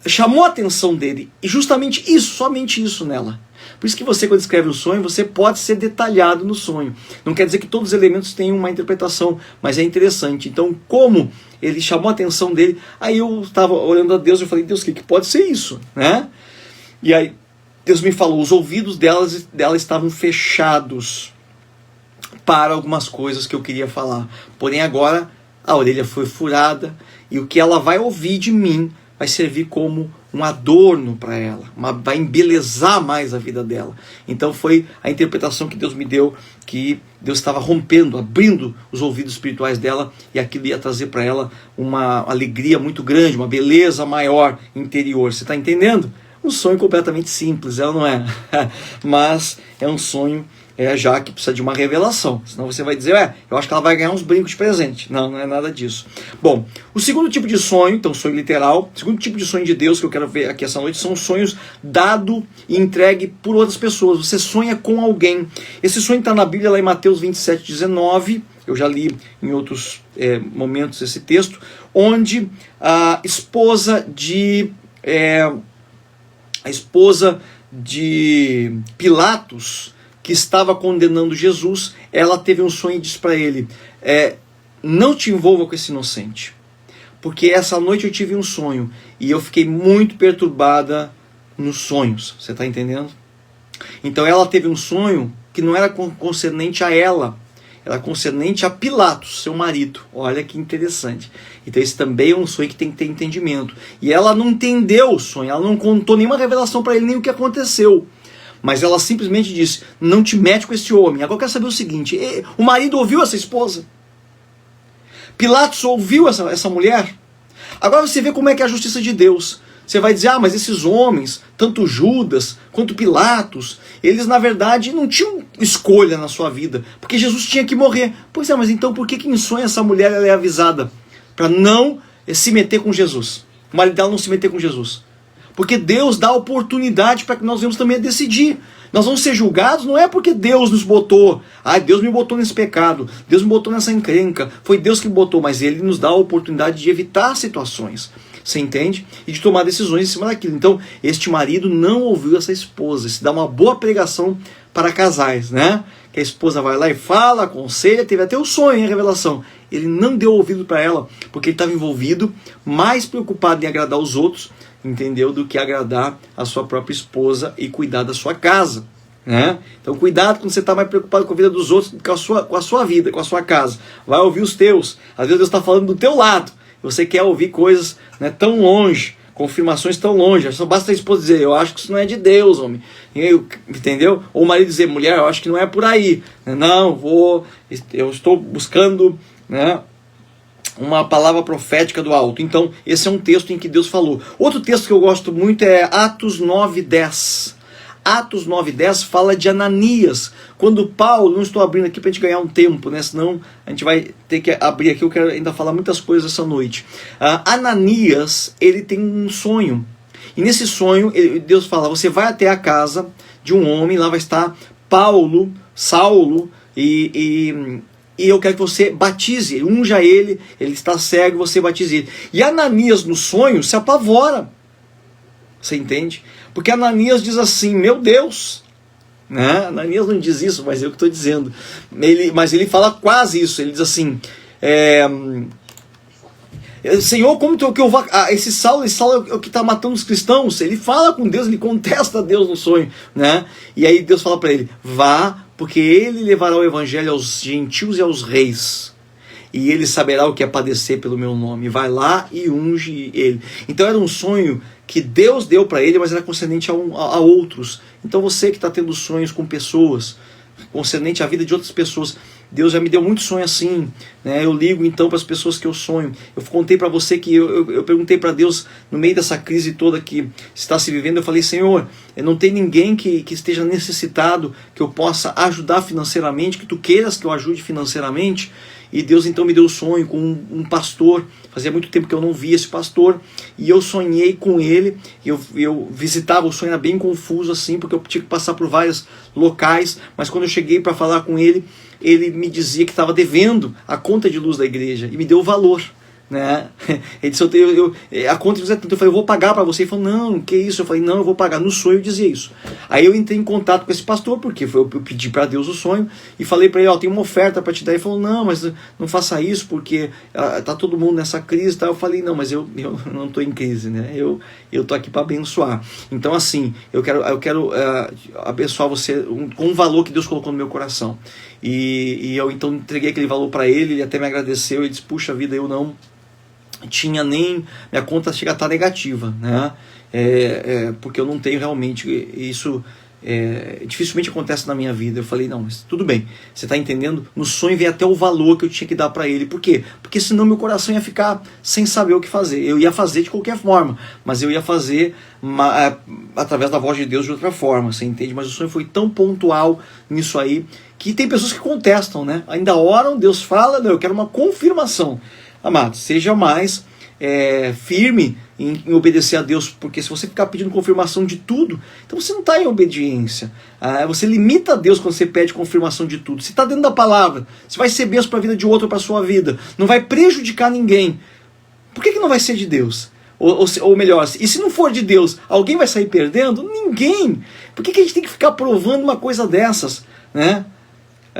chamou a atenção dele, e justamente isso, somente isso nela. Por isso que você, quando escreve o sonho, você pode ser detalhado no sonho. Não quer dizer que todos os elementos tenham uma interpretação, mas é interessante. Então, como ele chamou a atenção dele, aí eu estava olhando a Deus e falei, Deus, o que pode ser isso, né? E aí Deus me falou, os ouvidos dela estavam fechados para algumas coisas que eu queria falar. Porém agora a orelha foi furada e o que ela vai ouvir de mim vai servir como um adorno para ela, vai embelezar mais a vida dela. Então foi a interpretação que Deus me deu, que Deus estava rompendo, abrindo os ouvidos espirituais dela, e aquilo ia trazer para ela uma alegria muito grande, uma beleza maior interior. Você está entendendo? Um sonho completamente simples, não é? Mas é um sonho já que precisa de uma revelação. Senão você vai dizer, eu acho que ela vai ganhar uns brincos de presente. Não, não é nada disso. Bom, o segundo tipo de sonho, então sonho literal, o segundo tipo de sonho de Deus que eu quero ver aqui essa noite são sonhos dado e entregue por outras pessoas. Você sonha com alguém. Esse sonho está na Bíblia, lá em Mateus 27:19. Eu já li em outros momentos esse texto, onde a esposa de Pilatos, que estava condenando Jesus, ela teve um sonho e disse para ele, não te envolva com esse inocente, porque essa noite eu tive um sonho e eu fiquei muito perturbada nos sonhos. Você está entendendo? Então ela teve um sonho que não era concernente a ela, era concernente a Pilatos, seu marido. Olha que interessante. Então esse também é um sonho que tem que ter entendimento. E ela não entendeu o sonho, ela não contou nenhuma revelação para ele, nem o que aconteceu. Mas ela simplesmente disse, não te mete com esse homem. Agora eu quero saber o seguinte, o marido ouviu essa esposa? Pilatos ouviu essa mulher? Agora você vê como é que é a justiça de Deus. Você vai dizer, mas esses homens, tanto Judas quanto Pilatos, eles na verdade não tinham escolha na sua vida, porque Jesus tinha que morrer. Pois mas então por que em sonho essa mulher ela é avisada para não se meter com Jesus? O marido dela não se meter com Jesus. Porque Deus dá oportunidade para que nós venhamos também a decidir. Nós vamos ser julgados não é porque Deus nos botou, Deus me botou nesse pecado, Deus me botou nessa encrenca, foi Deus que me botou, mas Ele nos dá a oportunidade de evitar situações. Você entende? E de tomar decisões em cima daquilo. Então, este marido não ouviu essa esposa. Isso dá uma boa pregação para casais, né? Que a esposa vai lá e fala, aconselha, teve até o sonho, a revelação. Ele não deu ouvido para ela, porque ele estava envolvido, mais preocupado em agradar os outros, entendeu? Do que agradar a sua própria esposa e cuidar da sua casa, né? Então cuidado quando você está mais preocupado com a vida dos outros, com a sua vida, com a sua casa. Vai ouvir os teus. Às vezes Deus está falando do teu lado. Você quer ouvir coisas, né, tão longe, confirmações tão longe. Só basta a esposa dizer, eu acho que isso não é de Deus, homem. Entendeu? Ou o marido dizer, mulher, eu acho que não é por aí. Não, eu estou buscando, né, uma palavra profética do alto. Então, esse é um texto em que Deus falou. Outro texto que eu gosto muito é Atos 9:10. Atos 9:10 fala de Ananias. Quando Paulo, não estou abrindo aqui para a gente ganhar um tempo, né? Senão a gente vai ter que abrir aqui, eu quero ainda falar muitas coisas essa noite. Ananias, ele tem um sonho. E nesse sonho, Deus fala, você vai até a casa de um homem, lá vai estar Saulo, e eu quero que você batize, unja ele está cego, você batize ele. E Ananias no sonho se apavora. Você entende? Porque Ananias diz assim, meu Deus, né? Ananias não diz isso, mas eu que estou dizendo. Mas ele fala quase isso, ele diz assim, Senhor, como que eu vou... esse Saulo é o que está matando os cristãos. Ele fala com Deus, ele contesta a Deus no sonho, né? E aí Deus fala para ele, vá, porque ele levará o evangelho aos gentios e aos reis. E ele saberá o que é padecer pelo meu nome. Vai lá e unge ele. Então era um sonho que Deus deu para ele, mas era concernente a outros. Então você que está tendo sonhos com pessoas, concernente à vida de outras pessoas, Deus já me deu muito sonho assim, né? Eu ligo então para as pessoas que eu sonho. Eu contei para você que eu perguntei para Deus, no meio dessa crise toda que está se vivendo, eu falei, Senhor, não tem ninguém que esteja necessitado, que eu possa ajudar financeiramente, que tu queiras que eu ajude financeiramente. E Deus então me deu o sonho com um pastor. Fazia muito tempo que eu não via esse pastor, e eu sonhei com ele. Eu visitava, o sonho era bem confuso assim, porque eu tinha que passar por vários locais, mas quando eu cheguei para falar com ele, ele me dizia que estava devendo a conta de luz da igreja, e me deu o valor, né? Ele disse, a conta de luz é tanto. Eu falei, eu vou pagar para você. Ele falou, não, que isso? Eu falei, não, eu vou pagar. No sonho eu dizia isso. Aí eu entrei em contato com esse pastor, porque eu pedi para Deus o sonho, e falei para ele, tem uma oferta para te dar. Ele falou, não, mas não faça isso, porque tá todo mundo nessa crise, tá? Eu falei, não, mas eu não estou em crise, né? Eu estou aqui para abençoar. Então assim, eu quero abençoar você com um valor que Deus colocou no meu coração. E eu então entreguei aquele valor para ele, ele até me agradeceu, ele disse, puxa vida, eu não tinha nem, minha conta chega a estar negativa, né? porque eu não tenho realmente isso. Dificilmente acontece na minha vida. Eu falei, não, mas tudo bem, você está entendendo? No sonho veio até o valor que eu tinha que dar para ele. Por quê? Porque senão meu coração ia ficar sem saber o que fazer. Eu ia fazer de qualquer forma, mas eu ia fazer através da voz de Deus de outra forma, você entende? Mas o sonho foi tão pontual nisso aí, que tem pessoas que contestam, né? Ainda oram, Deus fala, não, eu quero uma confirmação. Amado, seja mais firme em obedecer a Deus, porque se você ficar pedindo confirmação de tudo, então você não está em obediência. Você limita a Deus quando você pede confirmação de tudo. Se está dentro da palavra, você vai ser bênção para a vida de outro, para a sua vida, não vai prejudicar ninguém. Por que não vai ser de Deus? Ou melhor, e se não for de Deus, alguém vai sair perdendo? Ninguém. Por que a gente tem que ficar provando uma coisa dessas, né?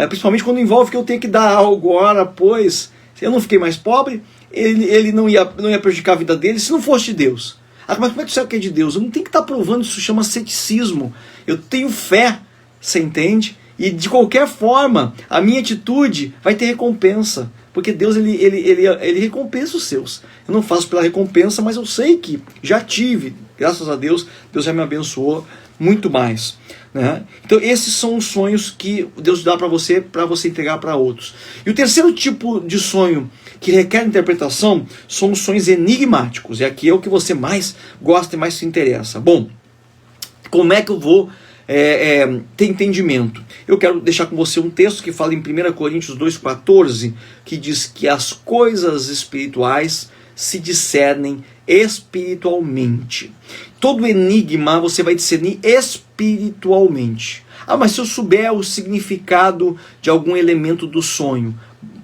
Principalmente quando envolve que eu tenho que dar algo, ora, pois eu não fiquei mais pobre, ele não ia prejudicar a vida dele se não fosse de Deus. Mas como é que você sabe que é de Deus? Eu não tenho que estar provando, isso chama ceticismo. Eu tenho fé, você entende? E de qualquer forma, a minha atitude vai ter recompensa. Porque Deus, ele recompensa os seus. Eu não faço pela recompensa, mas eu sei que já tive. Graças a Deus, Deus já me abençoou muito mais, né? Então esses são os sonhos que Deus dá para você entregar para outros. E o terceiro tipo de sonho que requer interpretação são os sonhos enigmáticos. E aqui é o que você mais gosta e mais se interessa. Bom, como é que eu vou ter entendimento? Eu quero deixar com você um texto que fala em 1 Coríntios 2,14, que diz que as coisas espirituais se discernem espiritualmente. Todo enigma você vai discernir espiritualmente. Mas se eu souber o significado de algum elemento do sonho,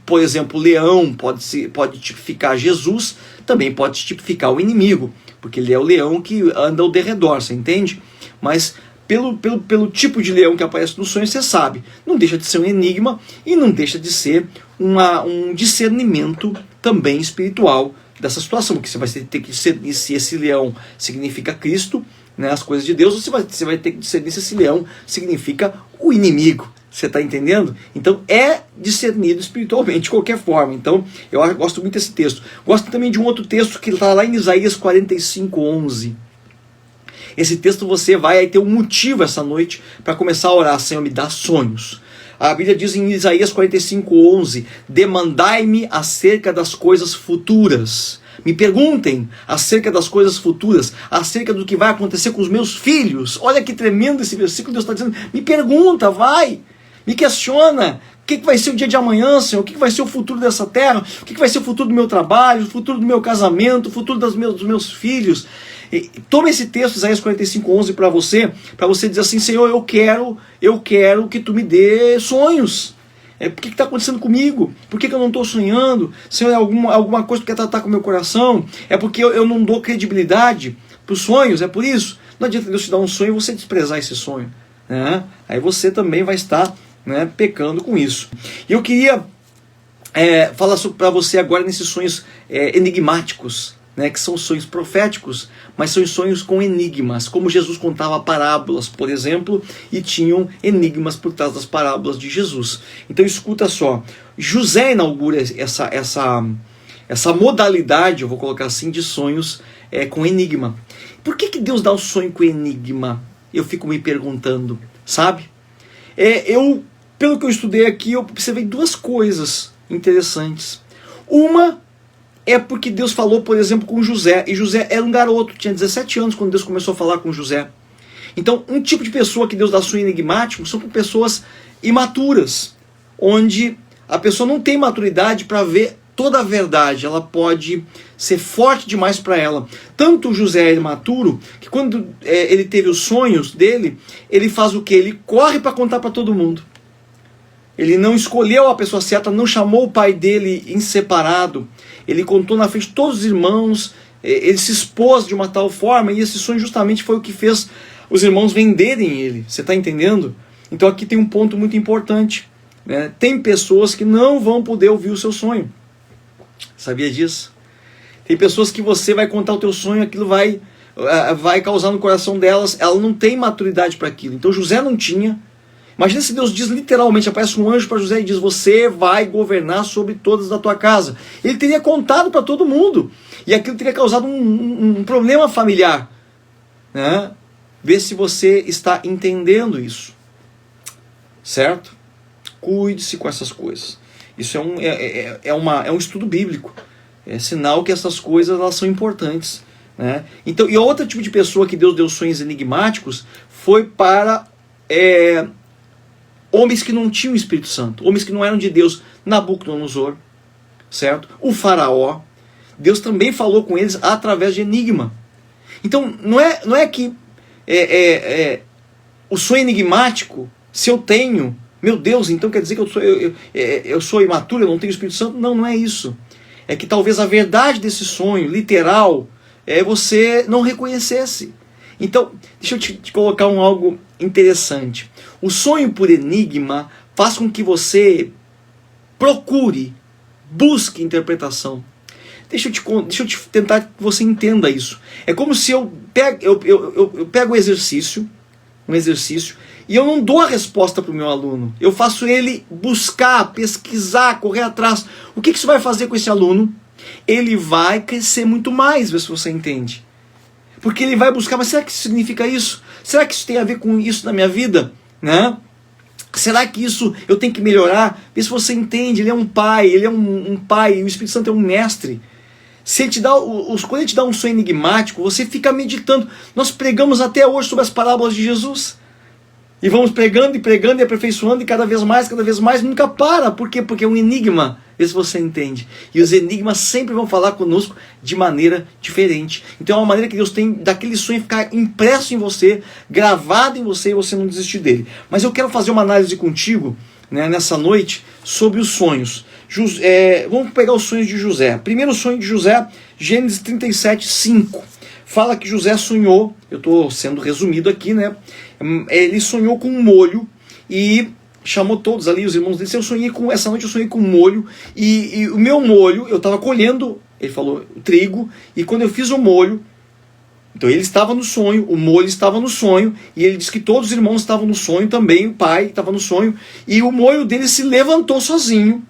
por exemplo, leão pode tipificar Jesus, também pode tipificar o inimigo, porque ele é o leão que anda ao derredor, você entende? Mas pelo tipo de leão que aparece no sonho, você sabe, não deixa de ser um enigma e não deixa de ser um discernimento também espiritual dessa situação, porque você vai ter que discernir se esse leão significa Cristo, né, as coisas de Deus, ou você vai ter que discernir se esse leão significa o inimigo. Você está entendendo? Então é discernido espiritualmente de qualquer forma. Então eu gosto muito desse texto. Gosto também de um outro texto que está lá em Isaías 45:11. Esse texto você vai ter um motivo essa noite para começar a orar: Senhor, me dá sonhos. A Bíblia diz em Isaías 45:11: demandai-me acerca das coisas futuras. Me perguntem acerca das coisas futuras, acerca do que vai acontecer com os meus filhos. Olha que tremendo esse versículo. Deus está dizendo: me pergunta, vai, me questiona. O que vai ser o dia de amanhã, Senhor? O que vai ser o futuro dessa terra? O que vai ser o futuro do meu trabalho? O futuro do meu casamento? O futuro dos meus filhos? Toma esse texto, Isaías 45:11, para você dizer assim: Senhor, eu quero que tu me dê sonhos. Por que está acontecendo comigo? Por que eu não estou sonhando? Senhor, é alguma coisa que quer tratar com o meu coração? É porque eu não dou credibilidade para os sonhos? É por isso? Não adianta Deus te dar um sonho e você desprezar esse sonho, né? Aí você também vai estar, né, pecando com isso. E eu queria falar para você agora nesses sonhos enigmáticos, né, que são sonhos proféticos, mas são sonhos com enigmas, como Jesus contava parábolas, por exemplo, e tinham enigmas por trás das parábolas de Jesus. Então escuta só, José inaugura essa modalidade, eu vou colocar assim, de sonhos com enigma. Por que Deus dá o sonho com enigma? Eu fico me perguntando, sabe? Pelo que eu estudei aqui, eu observei duas coisas interessantes. Uma é porque Deus falou, por exemplo, com José, e José era um garoto, tinha 17 anos quando Deus começou a falar com José. Então, um tipo de pessoa que Deus dá sonho enigmático são pessoas imaturas, onde a pessoa não tem maturidade para ver toda a verdade, ela pode ser forte demais para ela. Tanto José é imaturo, que quando ele teve os sonhos dele, ele faz o quê? Ele corre para contar para todo mundo. Ele não escolheu a pessoa certa, não chamou o pai dele em separado. Ele contou na frente de todos os irmãos, ele se expôs de uma tal forma, e esse sonho justamente foi o que fez os irmãos venderem ele. Você está entendendo? Então aqui tem um ponto muito importante, né? Tem pessoas que não vão poder ouvir o seu sonho. Sabia disso? Tem pessoas que você vai contar o teu sonho, aquilo vai causar no coração delas, ela não tem maturidade para aquilo. Então José não tinha. Imagina se Deus diz literalmente, aparece um anjo para José e diz: você vai governar sobre todas da tua casa. Ele teria contado para todo mundo, e aquilo teria causado um problema familiar. né? Vê se você está entendendo isso, certo? Cuide-se com essas coisas. Isso é um estudo bíblico. É sinal que essas coisas elas são importantes, né? Então, e outro tipo de pessoa que Deus deu sonhos enigmáticos foi para homens que não tinham o Espírito Santo, homens que não eram de Deus. Nabucodonosor, certo? O faraó. Deus também falou com eles através de enigma. Então, não é que o sonho enigmático, se eu tenho, meu Deus, então quer dizer que eu sou imaturo, eu não tenho o Espírito Santo? Não, não é isso. É que talvez a verdade desse sonho, literal, você não reconhecesse. Então, deixa eu te colocar algo interessante. O sonho por enigma faz com que você procure, busque interpretação. Deixa eu te tentar que você entenda isso. É como se eu pego um exercício, e eu não dou a resposta para o meu aluno. Eu faço ele buscar, pesquisar, correr atrás. O que isso vai fazer com esse aluno? Ele vai crescer muito mais, vê se você entende. Porque ele vai buscar, mas será que isso significa isso? Será que isso tem a ver com isso na minha vida? Né? Será que isso eu tenho que melhorar? Vê se você entende, ele é um pai, e o Espírito Santo é um mestre. Se ele te dá, quando ele te dá um sonho enigmático, você fica meditando. Nós pregamos até hoje sobre as parábolas de Jesus. E vamos pregando e aperfeiçoando, e cada vez mais, nunca para. Por quê? Porque é um enigma, vê se você entende. E os enigmas sempre vão falar conosco de maneira diferente. Então é uma maneira que Deus tem daquele sonho ficar impresso em você, gravado em você, e você não desistir dele. Mas eu quero fazer uma análise contigo, né, nessa noite, sobre os sonhos. Vamos pegar os sonhos de José. Primeiro sonho de José, Gênesis 37:5. Fala que José sonhou, eu estou sendo resumido aqui, né? Ele sonhou com um molho e chamou todos ali, os irmãos dele. Essa noite eu sonhei com um molho, e o meu molho, eu estava colhendo, ele falou, trigo, e quando eu fiz o molho, então ele estava no sonho, o molho estava no sonho, e ele disse que todos os irmãos estavam no sonho também, o pai estava no sonho, e o molho dele se levantou sozinho,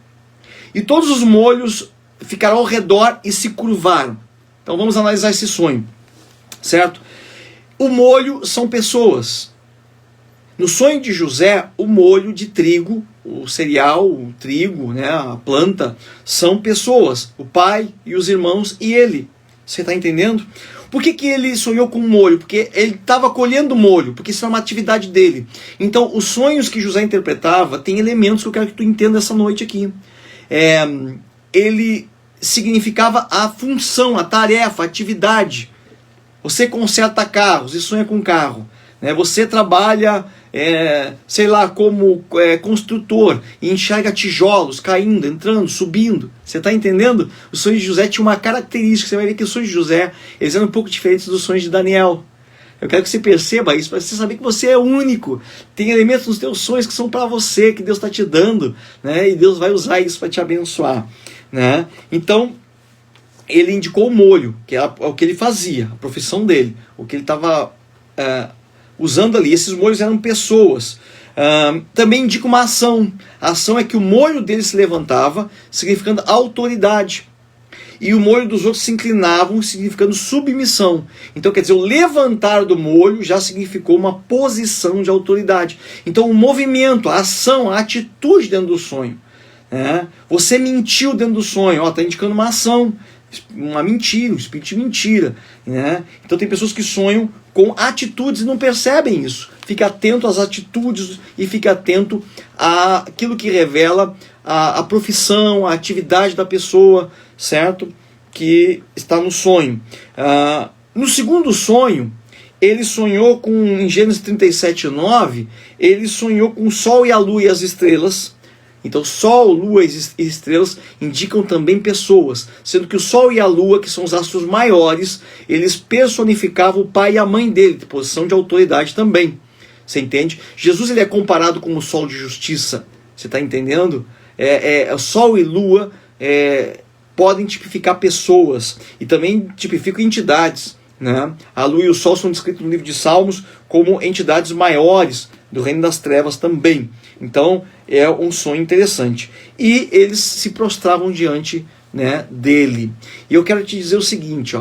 e todos os molhos ficaram ao redor e se curvaram. Então vamos analisar esse sonho, certo? O molho são pessoas. No sonho de José, o molho de trigo, o cereal, o trigo, né, a planta, são pessoas. O pai e os irmãos e ele. Você está entendendo? Por que ele sonhou com molho? Porque ele estava colhendo molho, porque isso é uma atividade dele. Então, os sonhos que José interpretava têm elementos que eu quero que tu entenda essa noite aqui. Ele significava a função, a tarefa, a atividade. Você conserta carros e sonha com carro, né? Você trabalha, como construtor e enxerga tijolos caindo, entrando, subindo. Você está entendendo? Os sonhos de José tinham uma característica. Você vai ver que os sonhos de José eles eram um pouco diferentes dos sonhos de Daniel. Eu quero que você perceba isso, para você saber que você é único. Tem elementos nos teus sonhos que são para você, que Deus está te dando, né? E Deus vai usar isso para te abençoar, né? Então, ele indicou o molho, que é o que ele fazia, a profissão dele, o que ele estava usando ali. Esses molhos eram pessoas. Também indica uma ação. A ação é que o molho dele se levantava, significando autoridade. E o molho dos outros se inclinavam, significando submissão. Então, quer dizer, o levantar do molho já significou uma posição de autoridade. Então, o movimento, a ação, a atitude dentro do sonho. Você mentiu dentro do sonho, está indicando uma ação, uma mentira, um espírito de mentira. Então, tem pessoas que sonham com atitudes e não percebem isso. Fica atento às atitudes e fica atento àquilo que revela a profissão, a atividade da pessoa, certo? Que está no sonho. No segundo sonho, ele sonhou em Gênesis 37:9, ele sonhou com o sol e a lua e as estrelas. Então, sol, lua e estrelas indicam também pessoas, sendo que o sol e a lua, que são os astros maiores, eles personificavam o pai e a mãe dele, de posição de autoridade também. Você entende? Jesus ele é comparado com o sol de justiça. Você está entendendo? Sol e lua podem tipificar pessoas e também tipificam entidades, né? A lua e o sol são descritos no livro de Salmos como entidades maiores do reino das trevas também. Então é um sonho interessante. E eles se prostravam diante, né, dele. E eu quero te dizer o seguinte,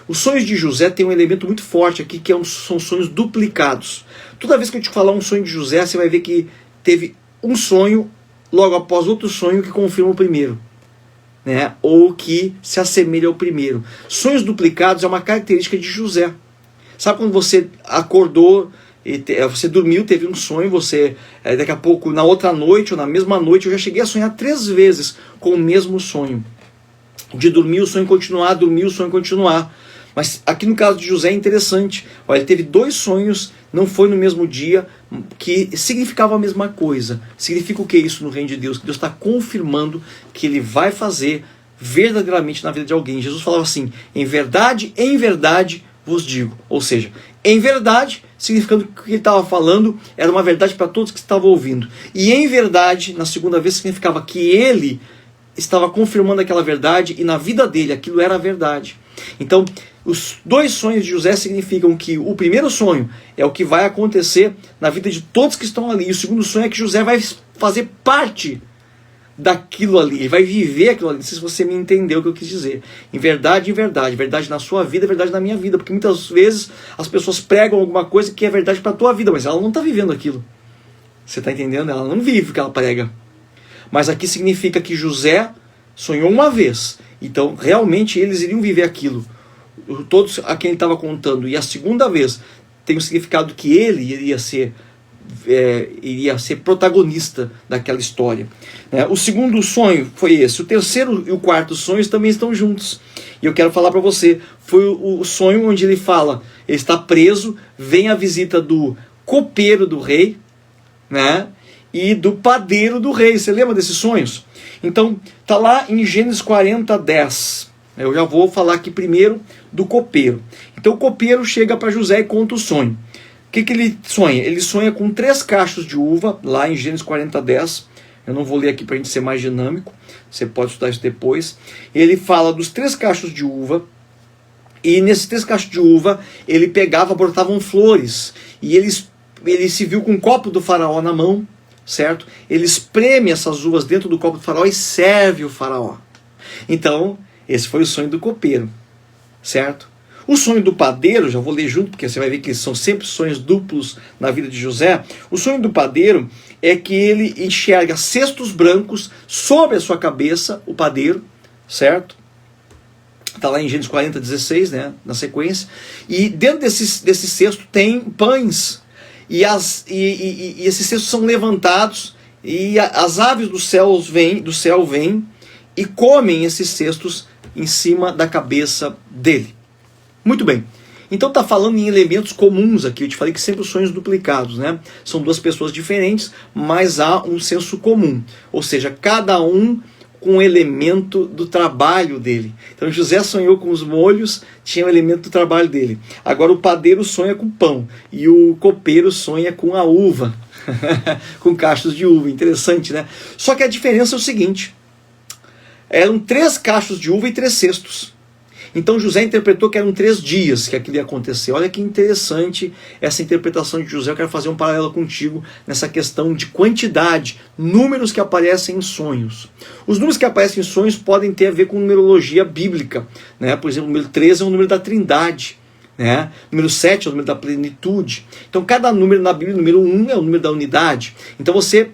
Os sonhos de José têm um elemento muito forte aqui, que são sonhos duplicados. Toda vez que eu te falar um sonho de José, você vai ver que teve um sonho logo após outro sonho que confirma o primeiro, né? Ou que se assemelha ao primeiro. Sonhos duplicados é uma característica de José. Sabe quando você acordou, você dormiu, teve um sonho, você daqui a pouco, na outra noite ou na mesma noite, eu já cheguei a sonhar 3 vezes com o mesmo sonho. De dormir, o sonho continuar, dormir, o sonho continuar. Mas aqui no caso de José é interessante. Olha, ele teve 2 sonhos, não foi no mesmo dia, que significavam a mesma coisa. Significa o que isso no reino de Deus? Que Deus está confirmando que ele vai fazer verdadeiramente na vida de alguém. Jesus falava assim, em verdade vos digo. Ou seja, em verdade, significando que o que ele estava falando era uma verdade para todos que estavam ouvindo. E em verdade, na segunda vez, significava que ele estava confirmando aquela verdade e na vida dele aquilo era a verdade. Então, os 2 sonhos de José significam que o primeiro sonho é o que vai acontecer na vida de todos que estão ali. E o segundo sonho é que José vai fazer parte daquilo ali, ele vai viver aquilo ali. Não sei se você me entendeu o que eu quis dizer. Em verdade, verdade na sua vida, verdade na minha vida. Porque muitas vezes as pessoas pregam alguma coisa que é verdade para a tua vida, mas ela não está vivendo aquilo. Você está entendendo? Ela não vive o que ela prega. Mas aqui significa que José sonhou uma vez. Então, realmente, eles iriam viver aquilo. Todos a quem ele estava contando. E a segunda vez tem o significado que ele iria ser protagonista daquela história. O segundo sonho foi esse. O terceiro e o quarto sonhos também estão juntos. E eu quero falar para você. Foi o sonho onde ele fala, ele está preso, vem a visita do copeiro do rei, né? E do padeiro do rei. Você lembra desses sonhos? Então, está lá em Gênesis 40, 10. Eu já vou falar aqui primeiro do copeiro. Então o copeiro chega para José e conta o sonho. O que ele sonha? Ele sonha com 3 cachos de uva, lá em Gênesis 40, 10. Eu não vou ler aqui para a gente ser mais dinâmico. Você pode estudar isso depois. Ele fala dos 3 cachos de uva. E nesses 3 cachos de uva, ele pegava, brotavam flores. E ele se viu com um copo do faraó na mão. Certo? Ele espreme essas uvas dentro do copo do faraó e serve o faraó. Então, esse foi o sonho do copeiro. Certo? O sonho do padeiro, já vou ler junto, porque você vai ver que são sempre sonhos duplos na vida de José. O sonho do padeiro é que ele enxerga cestos brancos sobre a sua cabeça, o padeiro, certo? Está lá em Gênesis 40, 16, né, na sequência. E dentro desse cesto tem pães. E esses cestos são levantados e as aves do céu vêm e comem esses cestos em cima da cabeça dele. Muito bem. Então está falando em elementos comuns aqui. Eu te falei que sempre os sonhos duplicados, né? São 2 pessoas diferentes, mas há um senso comum. Ou seja, cada um com um elemento do trabalho dele. Então José sonhou com os molhos, tinha o elemento do trabalho dele. Agora o padeiro sonha com pão e o copeiro sonha com a uva, com cachos de uva. Interessante, né? Só que a diferença é o seguinte, eram 3 cachos de uva e 3 cestos. Então José interpretou que eram 3 dias que aquilo ia acontecer. Olha que interessante essa interpretação de José. Eu quero fazer um paralelo contigo nessa questão de quantidade, números que aparecem em sonhos. Os números que aparecem em sonhos podem ter a ver com numerologia bíblica, né? Por exemplo, o número 13 é o número da Trindade, né? O número 7 é o número da plenitude. Então cada número na Bíblia, o número 1 é o número da unidade. Então você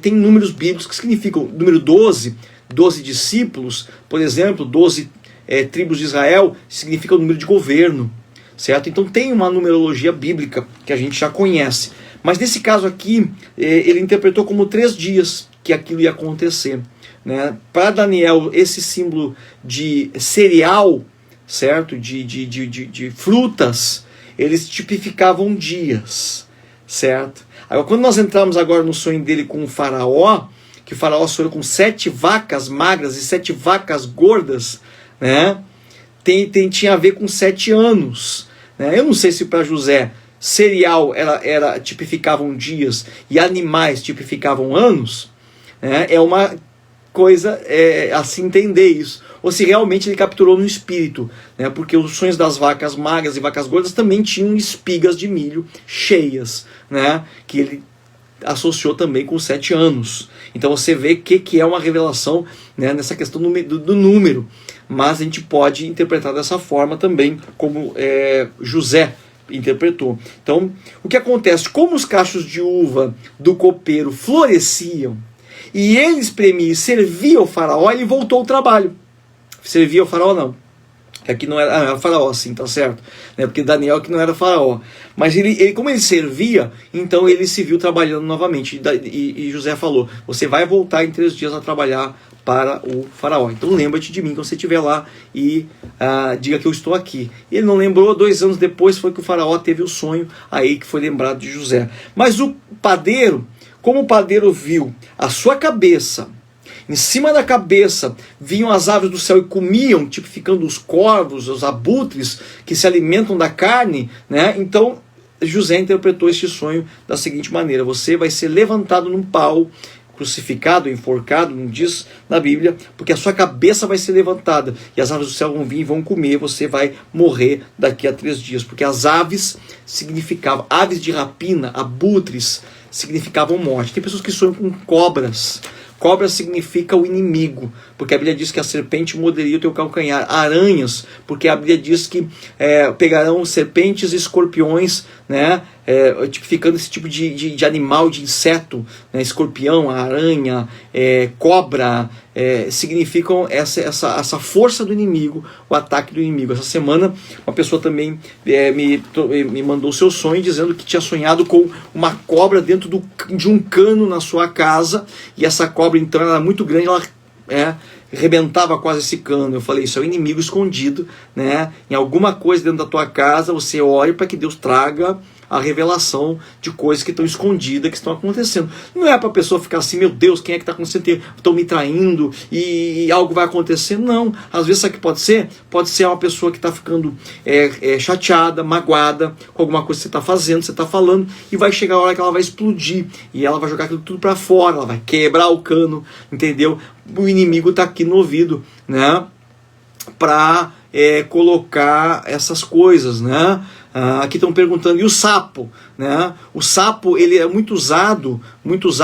tem números bíblicos que significam o número 12, 12 discípulos, por exemplo, 12 tribos de Israel, significa o número de governo, certo? Então tem uma numerologia bíblica que a gente já conhece. Mas nesse caso aqui, ele interpretou como 3 dias que aquilo ia acontecer, né? Para Daniel, esse símbolo de cereal, certo? De frutas, eles tipificavam dias, certo? Agora, quando nós entramos agora no sonho dele com o faraó, que o faraó sonhou com 7 vacas magras e 7 vacas gordas, né? Tinha a ver com 7 anos, né? Eu não sei se para José cereal tipificavam dias e animais tipificavam anos, né? É uma coisa a se entender isso, ou se realmente ele capturou no espírito, né? Porque os sonhos das vacas magras e vacas gordas também tinham espigas de milho cheias, né? Que ele associou também com 7 anos. Então você vê que é uma revelação, né, nessa questão do número. Mas a gente pode interpretar dessa forma também, como José interpretou. Então, o que acontece? Como os cachos de uva do copeiro floresciam, e ele espremia e servia ao faraó, ele voltou ao trabalho. Servia ao faraó, não. Aqui não era faraó, sim, tá certo, né? Porque Daniel que não era faraó, mas ele como ele servia, então ele se viu trabalhando novamente, e José falou: você vai voltar em 3 dias a trabalhar para o faraó, então lembra-te de mim quando você estiver lá e diga que eu estou aqui. E ele não lembrou, 2 anos depois foi que o faraó teve o sonho, aí que foi lembrado de José. Mas o padeiro, como o padeiro viu a sua cabeça, em cima da cabeça vinham as aves do céu e comiam, tipificando os corvos, os abutres que se alimentam da carne, né? Então José interpretou este sonho da seguinte maneira: você vai ser levantado num pau, crucificado, enforcado, não diz na Bíblia, porque a sua cabeça vai ser levantada e as aves do céu vão vir e vão comer, você vai morrer daqui a 3 dias, porque as aves significavam, aves de rapina, abutres, significavam morte. Tem pessoas que sonham com cobras. Cobra significa o inimigo, porque a Bíblia diz que a serpente morderia o teu calcanhar. Aranhas, porque a Bíblia diz que pegarão serpentes e escorpiões, né, tipificando esse tipo de animal, de inseto, né, escorpião, aranha, cobra, significam essa força do inimigo, o ataque do inimigo. Essa semana uma pessoa também me mandou o seu sonho, dizendo que tinha sonhado com uma cobra dentro de um cano na sua casa, e essa cobra então era muito grande, ela arrebentava quase esse cano. Eu falei: isso é o inimigo escondido, né, em alguma coisa dentro da tua casa. Você ore para que Deus traga a revelação de coisas que estão escondidas, que estão acontecendo. Não é para a pessoa ficar assim: meu Deus, quem é que está acontecendo? Estão me traindo e algo vai acontecer. Não, às vezes sabe o que pode ser? Pode ser uma pessoa que está ficando chateada, magoada com alguma coisa que você está fazendo, você está falando, e vai chegar a hora que ela vai explodir, e ela vai jogar aquilo tudo para fora, ela vai quebrar o cano, entendeu? O inimigo está aqui no ouvido, né, para colocar essas coisas, né? Aqui estão perguntando: e o sapo? Né? O sapo, ele é muito usado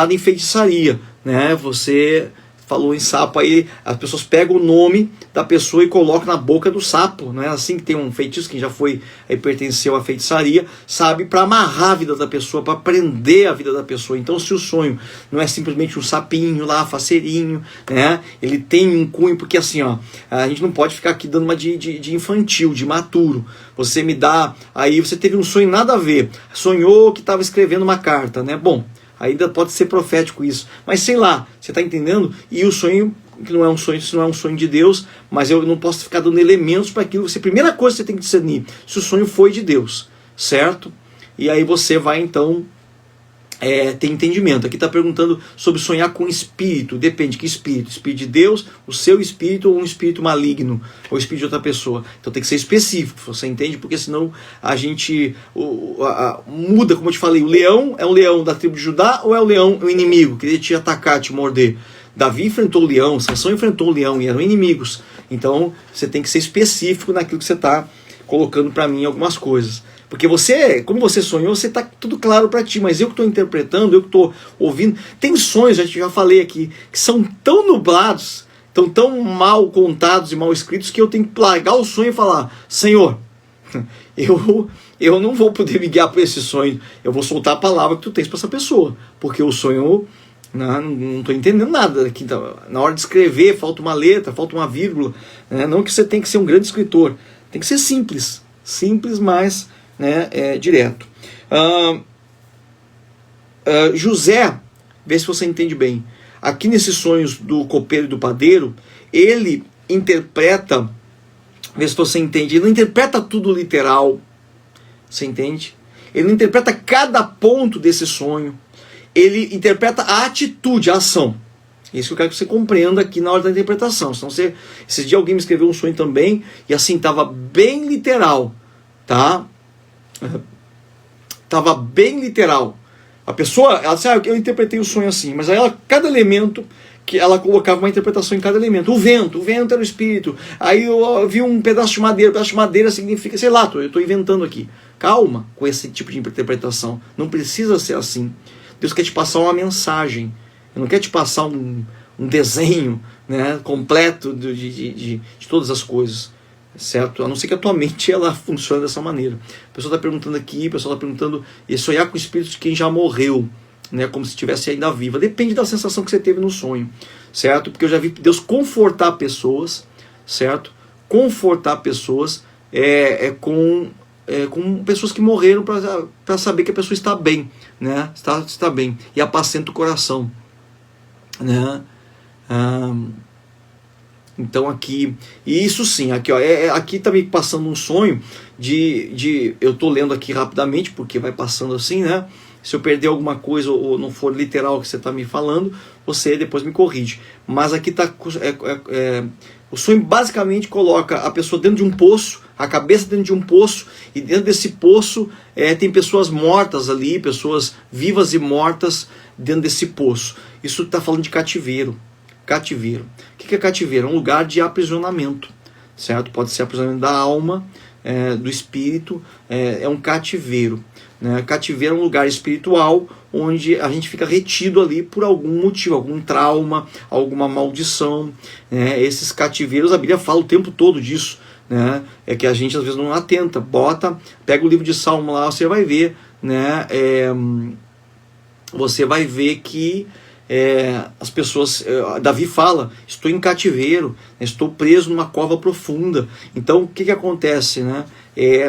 em feitiçaria, né? Você falou em sapo, aí as pessoas pegam o nome da pessoa e colocam na boca do sapo. Não é assim que tem um feitiço, quem já foi pertenceu à feitiçaria, sabe, para amarrar a vida da pessoa, para prender a vida da pessoa. Então, se o sonho não é simplesmente um sapinho lá, faceirinho, né? Ele tem um cunho, porque assim, ó, a gente não pode ficar aqui dando uma de infantil, de maturo. Você me dá, aí você teve um sonho nada a ver, sonhou que estava escrevendo uma carta, né? Bom, ainda pode ser profético isso, mas sei lá, você está entendendo? E o sonho, que não é um sonho, isso não é um sonho de Deus, mas eu não posso ficar dando elementos para aquilo. A primeira coisa que você tem que discernir se o sonho foi de Deus, certo? E aí você vai então ter entendimento. Aqui está perguntando sobre sonhar com espírito. Depende, que espírito? Espírito de Deus, o seu espírito, ou um espírito maligno, ou espírito de outra pessoa. Então tem que ser específico, você entende? Porque senão a gente muda, como eu te falei. O leão é um leão da tribo de Judá, ou é o leão o inimigo, queria te atacar, te morder? Davi enfrentou o leão, Sansão enfrentou o leão, e eram inimigos. Então você tem que ser específico naquilo que você está colocando para mim algumas coisas. Porque você, como você sonhou, você está tudo claro para ti, mas eu que estou interpretando, eu que estou ouvindo. Tem sonhos, já falei aqui, que são tão nublados, tão mal contados e mal escritos, que eu tenho que largar o sonho e falar: Senhor, eu não vou poder me guiar por esse sonho, eu vou soltar a palavra que tu tens para essa pessoa, porque o sonho, não estou entendendo nada aqui. Na hora de escrever, falta uma letra, falta uma vírgula, né? Não que você tem que ser um grande escritor, tem que ser simples, mas direto. José, vê se você entende bem. Aqui nesses sonhos do copeiro e do padeiro, ele interpreta, vê se você entende, ele não interpreta tudo literal, você entende? Ele não interpreta cada ponto desse sonho, ele interpreta a atitude, a ação. Isso que eu quero que você compreenda aqui na hora da interpretação. Senão esse dia alguém me escreveu um sonho também, e assim, estava bem literal, tá? Estava bem literal. A pessoa, ela disse: eu interpretei o sonho assim, mas aí cada elemento, que ela colocava uma interpretação em cada elemento. O vento era o espírito. Aí eu vi um pedaço de madeira significa, sei lá, eu estou inventando aqui. Calma com esse tipo de interpretação, não precisa ser assim. Deus quer te passar uma mensagem. Ele não quer te passar um desenho, né, completo de todas as coisas, certo? A não ser que a tua mente ela funcione dessa maneira. A pessoa está perguntando aqui, a pessoa está perguntando, e sonhar com o espírito de quem já morreu, né, como se estivesse ainda viva. Depende da sensação que você teve no sonho, certo? Porque eu já vi Deus confortar pessoas, certo? Confortar pessoas com pessoas que morreram para saber que a pessoa está bem, né? Está bem, e apacenta o coração, né? Então aqui, e isso sim, aqui ó, aqui tá me passando um sonho eu tô lendo aqui rapidamente, porque vai passando assim, né? Se eu perder alguma coisa ou não for literal o que você está me falando, você depois me corrige. Mas aqui tá o sonho basicamente coloca a pessoa dentro de um poço, a cabeça dentro de um poço, e dentro desse poço tem pessoas mortas ali, pessoas vivas e mortas dentro desse poço. Isso está falando de cativeiro. Cativeiro. O que é cativeiro? É um lugar de aprisionamento, certo? Pode ser aprisionamento da alma, do espírito, é um cativeiro. Né? Cativeiro é um lugar espiritual onde a gente fica retido ali por algum motivo, algum trauma, alguma maldição. Né? Esses cativeiros, a Bíblia fala o tempo todo disso. Né? É que a gente às vezes não atenta. Pega o livro de Salmo lá, você vai ver, né? Você vai ver que as pessoas, Davi fala, estou em cativeiro, estou preso numa cova profunda. Então o que acontece, né?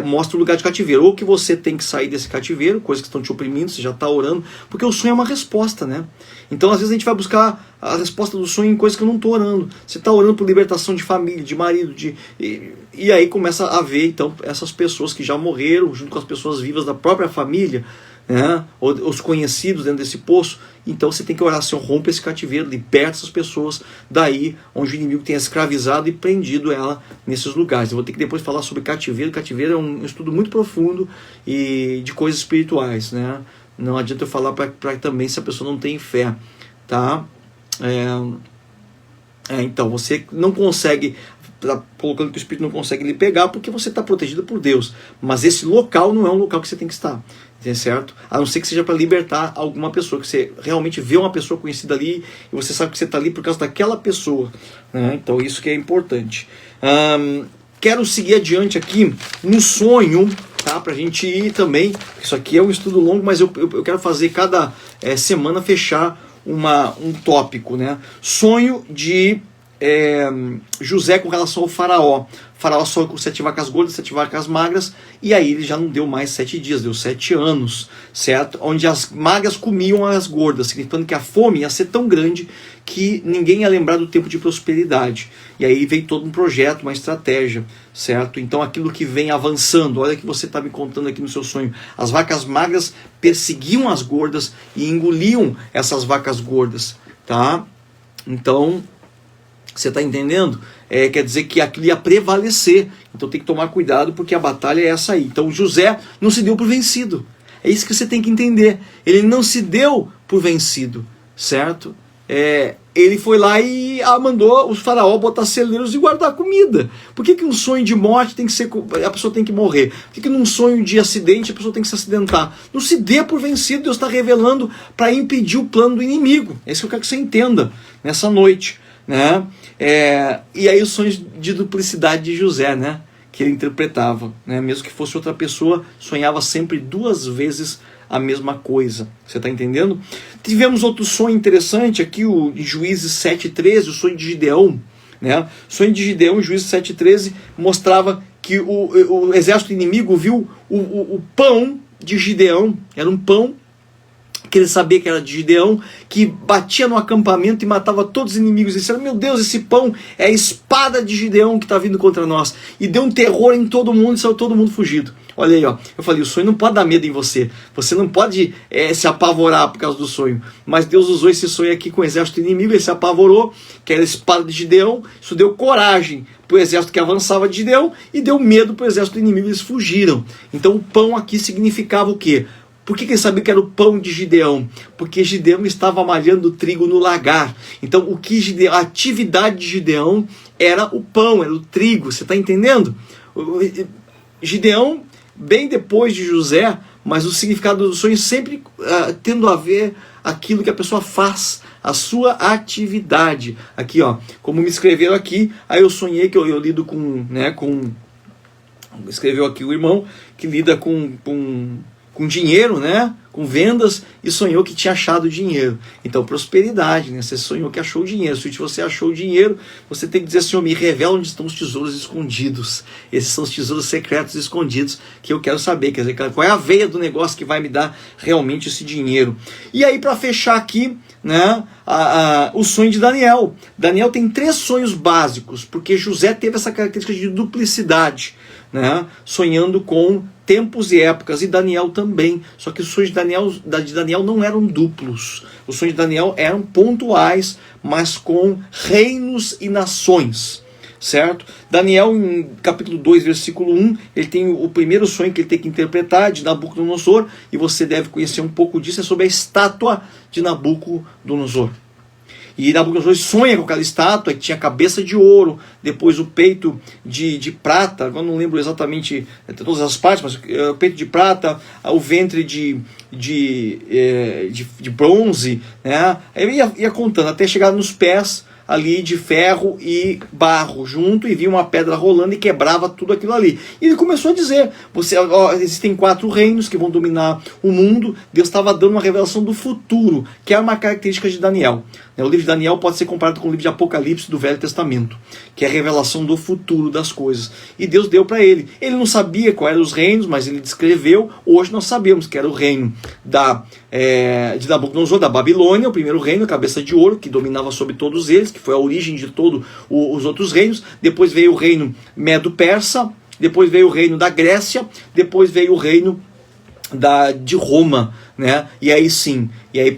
Mostra o lugar de cativeiro, ou que você tem que sair desse cativeiro, coisas que estão te oprimindo, você já está orando, porque o sonho é uma resposta, né? Então às vezes a gente vai buscar a resposta do sonho em coisas que eu não estou orando. Você está orando por libertação de família, de marido, e aí começa a ver então essas pessoas que já morreram junto com as pessoas vivas da própria família, né? Ou os conhecidos dentro desse poço. Então você tem que orar, Senhor, rompe esse cativeiro, liberta essas pessoas daí onde o inimigo tem escravizado e prendido ela nesses lugares. Eu vou ter que depois falar sobre cativeiro. Cativeiro é um estudo muito profundo e de coisas espirituais, né? Não adianta eu falar para também se a pessoa não tem fé, tá? Então você não consegue, colocando que o espírito não consegue lhe pegar porque você está protegido por Deus, mas esse local não é um local que você tem que estar, certo? A não ser que seja para libertar alguma pessoa, que você realmente vê uma pessoa conhecida ali e você sabe que você está ali por causa daquela pessoa, né? Então isso que é importante. Quero seguir adiante aqui no sonho, tá? Para a gente ir também. Isso aqui é um estudo longo, mas eu quero fazer cada semana fechar um tópico, né? Sonho de José com relação ao faraó. O faraó sonhou com 7 vacas gordas, 7 vacas magras, e aí ele já não deu mais 7 dias, deu 7 anos, certo? Onde as magras comiam as gordas, significando que a fome ia ser tão grande que ninguém ia lembrar do tempo de prosperidade. E aí veio todo um projeto, uma estratégia, certo? Então aquilo que vem avançando, olha que você está me contando aqui no seu sonho, as vacas magras perseguiam as gordas e engoliam essas vacas gordas, tá? Então, você está entendendo? Quer dizer que aquilo ia prevalecer. Então tem que tomar cuidado porque a batalha é essa aí. Então José não se deu por vencido. É isso que você tem que entender. Ele não se deu por vencido, certo? Ele foi lá e mandou os faraó botar celeiros e guardar comida. Por que um sonho de morte tem que ser, a pessoa tem que morrer? Por que num sonho de acidente a pessoa tem que se acidentar? Não se dê por vencido. Deus está revelando para impedir o plano do inimigo. É isso que eu quero que você entenda nessa noite, né? E aí os sonhos de duplicidade de José, né? Que ele interpretava, né? Mesmo que fosse outra pessoa, sonhava sempre 2 vezes a mesma coisa. Você está entendendo? Tivemos outro sonho interessante aqui, o Juízes 7,13, o sonho de Gideão, né? O sonho de Gideão, Juízes 7,13, mostrava que o exército inimigo viu o pão de Gideão, era um pão que ele sabia que era de Gideão, que batia no acampamento e matava todos os inimigos. E disseram, meu Deus, esse pão é a espada de Gideão que está vindo contra nós. E deu um terror em todo mundo e saiu todo mundo fugido. Olha aí, ó. Eu falei, o sonho não pode dar medo em você. Você não pode se apavorar por causa do sonho. Mas Deus usou esse sonho aqui com o exército inimigo, ele se apavorou, que era a espada de Gideão. Isso deu coragem para o exército que avançava de Gideão e deu medo para o exército inimigo, eles fugiram. Então o pão aqui significava o quê? Por que ele sabia que era o pão de Gideão? Porque Gideão estava malhando trigo no lagar. Então a atividade de Gideão era o pão, era o trigo. Você está entendendo? Gideão, bem depois de José, mas o significado do sonho sempre tendo a ver aquilo que a pessoa faz, a sua atividade. Aqui, ó, como me escreveram aqui, aí eu sonhei que eu lido com, né, escreveu aqui o irmão que lida com dinheiro, né, com vendas, e sonhou que tinha achado dinheiro. Então, prosperidade, né? Você sonhou que achou dinheiro. Se você achou dinheiro, você tem que dizer: Senhor, me revela onde estão os tesouros escondidos. Esses são os tesouros secretos escondidos que eu quero saber. Quer dizer, qual é a veia do negócio que vai me dar realmente esse dinheiro. E aí, para fechar aqui, né, o sonho de Daniel. Daniel tem 3 sonhos básicos, porque José teve essa característica de duplicidade, né, sonhando com tempos e épocas, e Daniel também. Só que os sonhos de Daniel não eram duplos. Os sonhos de Daniel eram pontuais, mas com reinos e nações, certo? Daniel, em capítulo 2, versículo 1, ele tem o primeiro sonho que ele tem que interpretar, de Nabucodonosor, e você deve conhecer um pouco disso, é sobre a estátua de Nabucodonosor. E Nabucodonosor sonha com aquela estátua que tinha cabeça de ouro, depois o peito de prata, agora não lembro exatamente todas as partes, mas o peito de prata, o ventre de bronze, né? Aí ia contando até chegar nos pés ali de ferro e barro junto, e via uma pedra rolando e quebrava tudo aquilo ali. E ele começou a dizer: existem 4 reinos que vão dominar o mundo. Deus estava dando uma revelação do futuro, que é uma característica de Daniel. O livro de Daniel pode ser comparado com o livro de Apocalipse do Velho Testamento, que é a revelação do futuro das coisas. E Deus deu para ele. Ele não sabia quais eram os reinos, mas ele descreveu. Hoje nós sabemos que era o reino de Nabucodonosor, da Babilônia, o primeiro reino, cabeça de ouro, que dominava sobre todos eles, que foi a origem de todos os outros reinos. Depois veio o reino Medo-Persa, depois veio o reino da Grécia, depois veio o reino de Roma, né? E aí sim,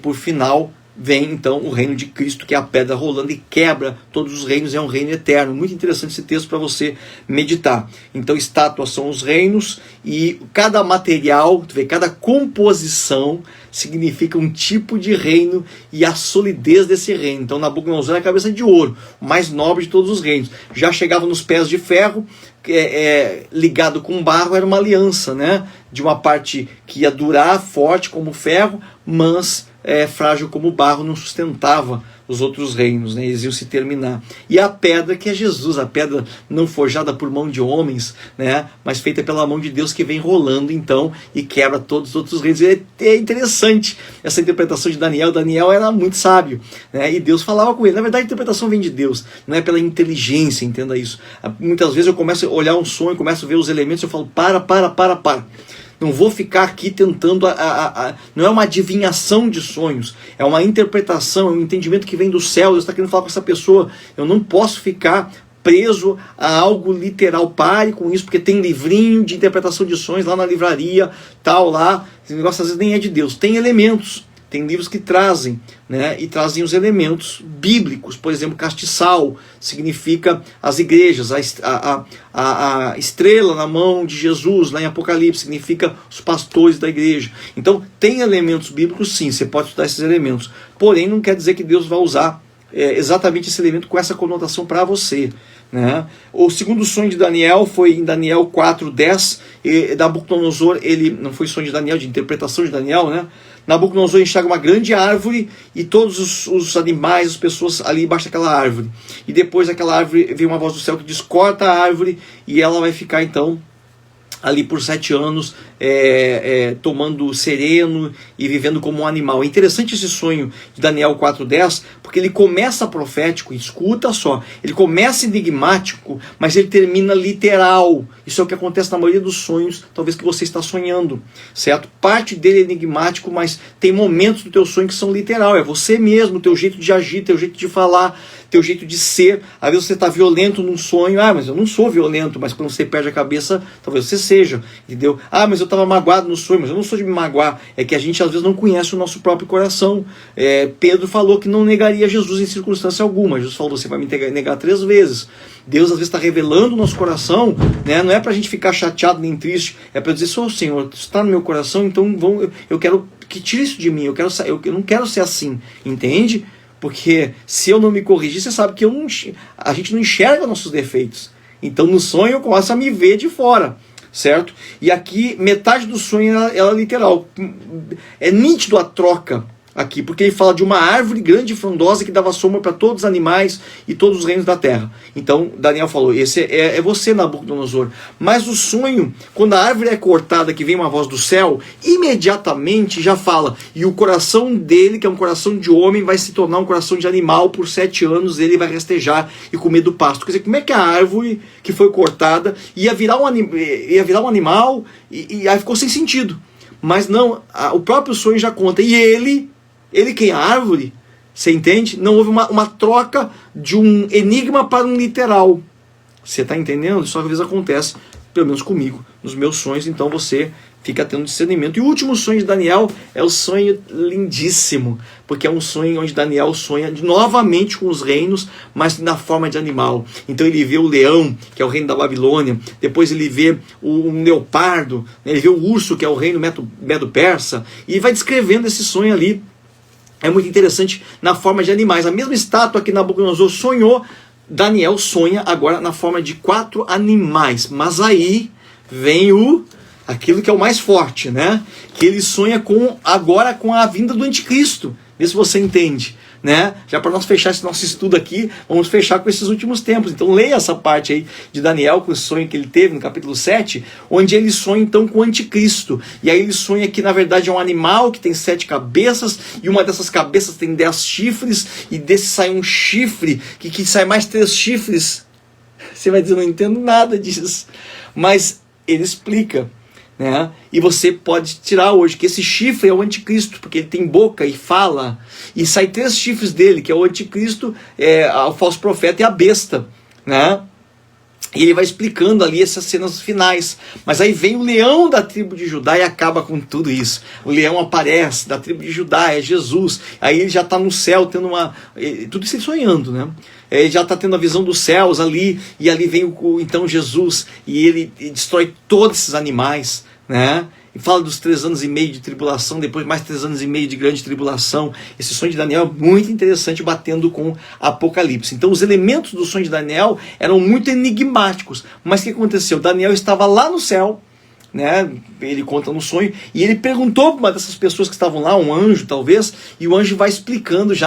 por final vem então o reino de Cristo, que é a pedra rolando e quebra todos os reinos, é um reino eterno. Muito interessante esse texto para você meditar. Então, estátuas são os reinos, e cada material, cada composição significa um tipo de reino e a solidez desse reino. Então, Nabucodonosor é a cabeça de ouro, o mais nobre de todos os reinos. Já chegava nos pés de ferro, ligado com barro, era uma aliança, né? De uma parte que ia durar forte como ferro, mas frágil como barro, não sustentava os outros reinos, né? Eles iam se terminar. E a pedra, que é Jesus, a pedra não forjada por mão de homens, né? Mas feita pela mão de Deus, que vem rolando então e quebra todos os outros reinos. É interessante essa interpretação de Daniel. Daniel era muito sábio, né? E Deus falava com ele. Na verdade, a interpretação vem de Deus, não é pela inteligência, entenda isso. Muitas vezes eu começo a olhar um sonho, começo a ver os elementos, eu falo: para. Não vou ficar aqui tentando, não é uma adivinhação de sonhos, é uma interpretação, é um entendimento que vem do céu. Deus está querendo falar com essa pessoa. Eu não posso ficar preso a algo literal. Pare com isso, porque tem livrinho de interpretação de sonhos lá na livraria, tal, lá. Esse negócio às vezes nem é de Deus. Tem elementos, tem livros que trazem, né, e trazem os elementos bíblicos. Por exemplo, castiçal significa as igrejas, a estrela na mão de Jesus, lá em Apocalipse, significa os pastores da igreja. Então, tem elementos bíblicos, sim, você pode estudar esses elementos. Porém, não quer dizer que Deus vai usar exatamente esse elemento com essa conotação para você, né? O segundo sonho de Daniel foi em Daniel 4:10. Nabucodonosor, ele não foi sonho de Daniel, de interpretação de Daniel, né? Nabucodonosor enxerga uma grande árvore e todos os animais, as pessoas ali embaixo daquela árvore. E depois daquela árvore vem uma voz do céu que diz: corta a árvore, e ela vai ficar então ali por 7 anos, tomando sereno e vivendo como um animal. É interessante esse sonho de Daniel 4:10, porque ele começa profético, escuta só, ele começa enigmático, mas ele termina literal. Isso é o que acontece na maioria dos sonhos, talvez, que você está sonhando, certo? Parte dele é enigmático, mas tem momentos do teu sonho que são literal, é você mesmo, teu jeito de agir, teu jeito de falar, teu jeito de ser. Às vezes você está violento num sonho: mas eu não sou violento. Mas quando você perde a cabeça, talvez você seja, entendeu? Mas eu estava magoado no sonho, mas eu não sou de me magoar. É que a gente às vezes não conhece o nosso próprio coração. Pedro falou que não negaria Jesus em circunstância alguma. Jesus falou: você vai me negar 3 vezes. Deus às vezes está revelando o nosso coração, né? Não é para a gente ficar chateado nem triste, é para dizer: sou Senhor, isso está no meu coração, então eu quero que tire isso de mim, eu não quero ser assim, entende? Porque se eu não me corrigir, você sabe que a gente não enxerga nossos defeitos. Então no sonho eu começo a me ver de fora, certo? E aqui metade do sonho ela é literal. É nítido a troca aqui, porque ele fala de uma árvore grande e frondosa que dava sombra para todos os animais e todos os reinos da terra. Então Daniel falou, esse é você, Nabucodonosor. Mas o sonho, quando a árvore é cortada, que vem uma voz do céu, imediatamente já fala, e o coração dele, que é um coração de homem, vai se tornar um coração de animal. Por 7 anos ele vai restejar e comer do pasto. Quer dizer, como é que a árvore que foi cortada ia virar um animal e aí ficou sem sentido. Mas não, o próprio sonho já conta. E ele quem? A árvore? Você entende? Não houve uma troca de um enigma para um literal. Você está entendendo? Isso às vezes acontece, pelo menos comigo, nos meus sonhos. Então você fica tendo discernimento. E o último sonho de Daniel é o sonho lindíssimo, porque é um sonho onde Daniel sonha novamente com os reinos, mas na forma de animal. Então ele vê o leão, que é o reino da Babilônia, depois ele vê um leopardo, ele vê o urso, que é o reino medo-persa, e vai descrevendo esse sonho ali. É muito interessante na forma de animais. A mesma estátua que Nabucodonosor sonhou, Daniel sonha agora na forma de 4 animais. Mas aí vem aquilo que é o mais forte, né? Que ele sonha agora com a vinda do anticristo. Vê se você entende, né? Já para nós fechar esse nosso estudo aqui, vamos fechar com esses últimos tempos. Então leia essa parte aí de Daniel, com o sonho que ele teve no capítulo 7, onde ele sonha então com o anticristo. E aí ele sonha que na verdade é um animal que tem 7 cabeças, e uma dessas cabeças tem 10 chifres, e desse sai um chifre, que sai mais 3 chifres. Você vai dizer, não entendo nada disso. Mas ele explica, né? E você pode tirar hoje que esse chifre é o anticristo, porque ele tem boca e fala, e sai 3 chifres dele, que é o anticristo, o falso profeta e a besta, né? E ele vai explicando ali essas cenas finais. Mas aí vem o leão da tribo de Judá e acaba com tudo isso. O leão aparece da tribo de Judá, é Jesus. Aí ele já está no céu tendo tudo isso sonhando, né? Ele já está tendo a visão dos céus ali, e ali vem então Jesus, e ele destrói todos esses animais, né? E fala dos 3 anos e meio de tribulação, depois mais 3 anos e meio de grande tribulação. Esse sonho de Daniel é muito interessante, batendo com Apocalipse. Então os elementos do sonho de Daniel eram muito enigmáticos. Mas o que aconteceu? Daniel estava lá no céu, né? Ele conta no sonho, e ele perguntou para uma dessas pessoas que estavam lá, um anjo talvez, e o anjo vai explicando já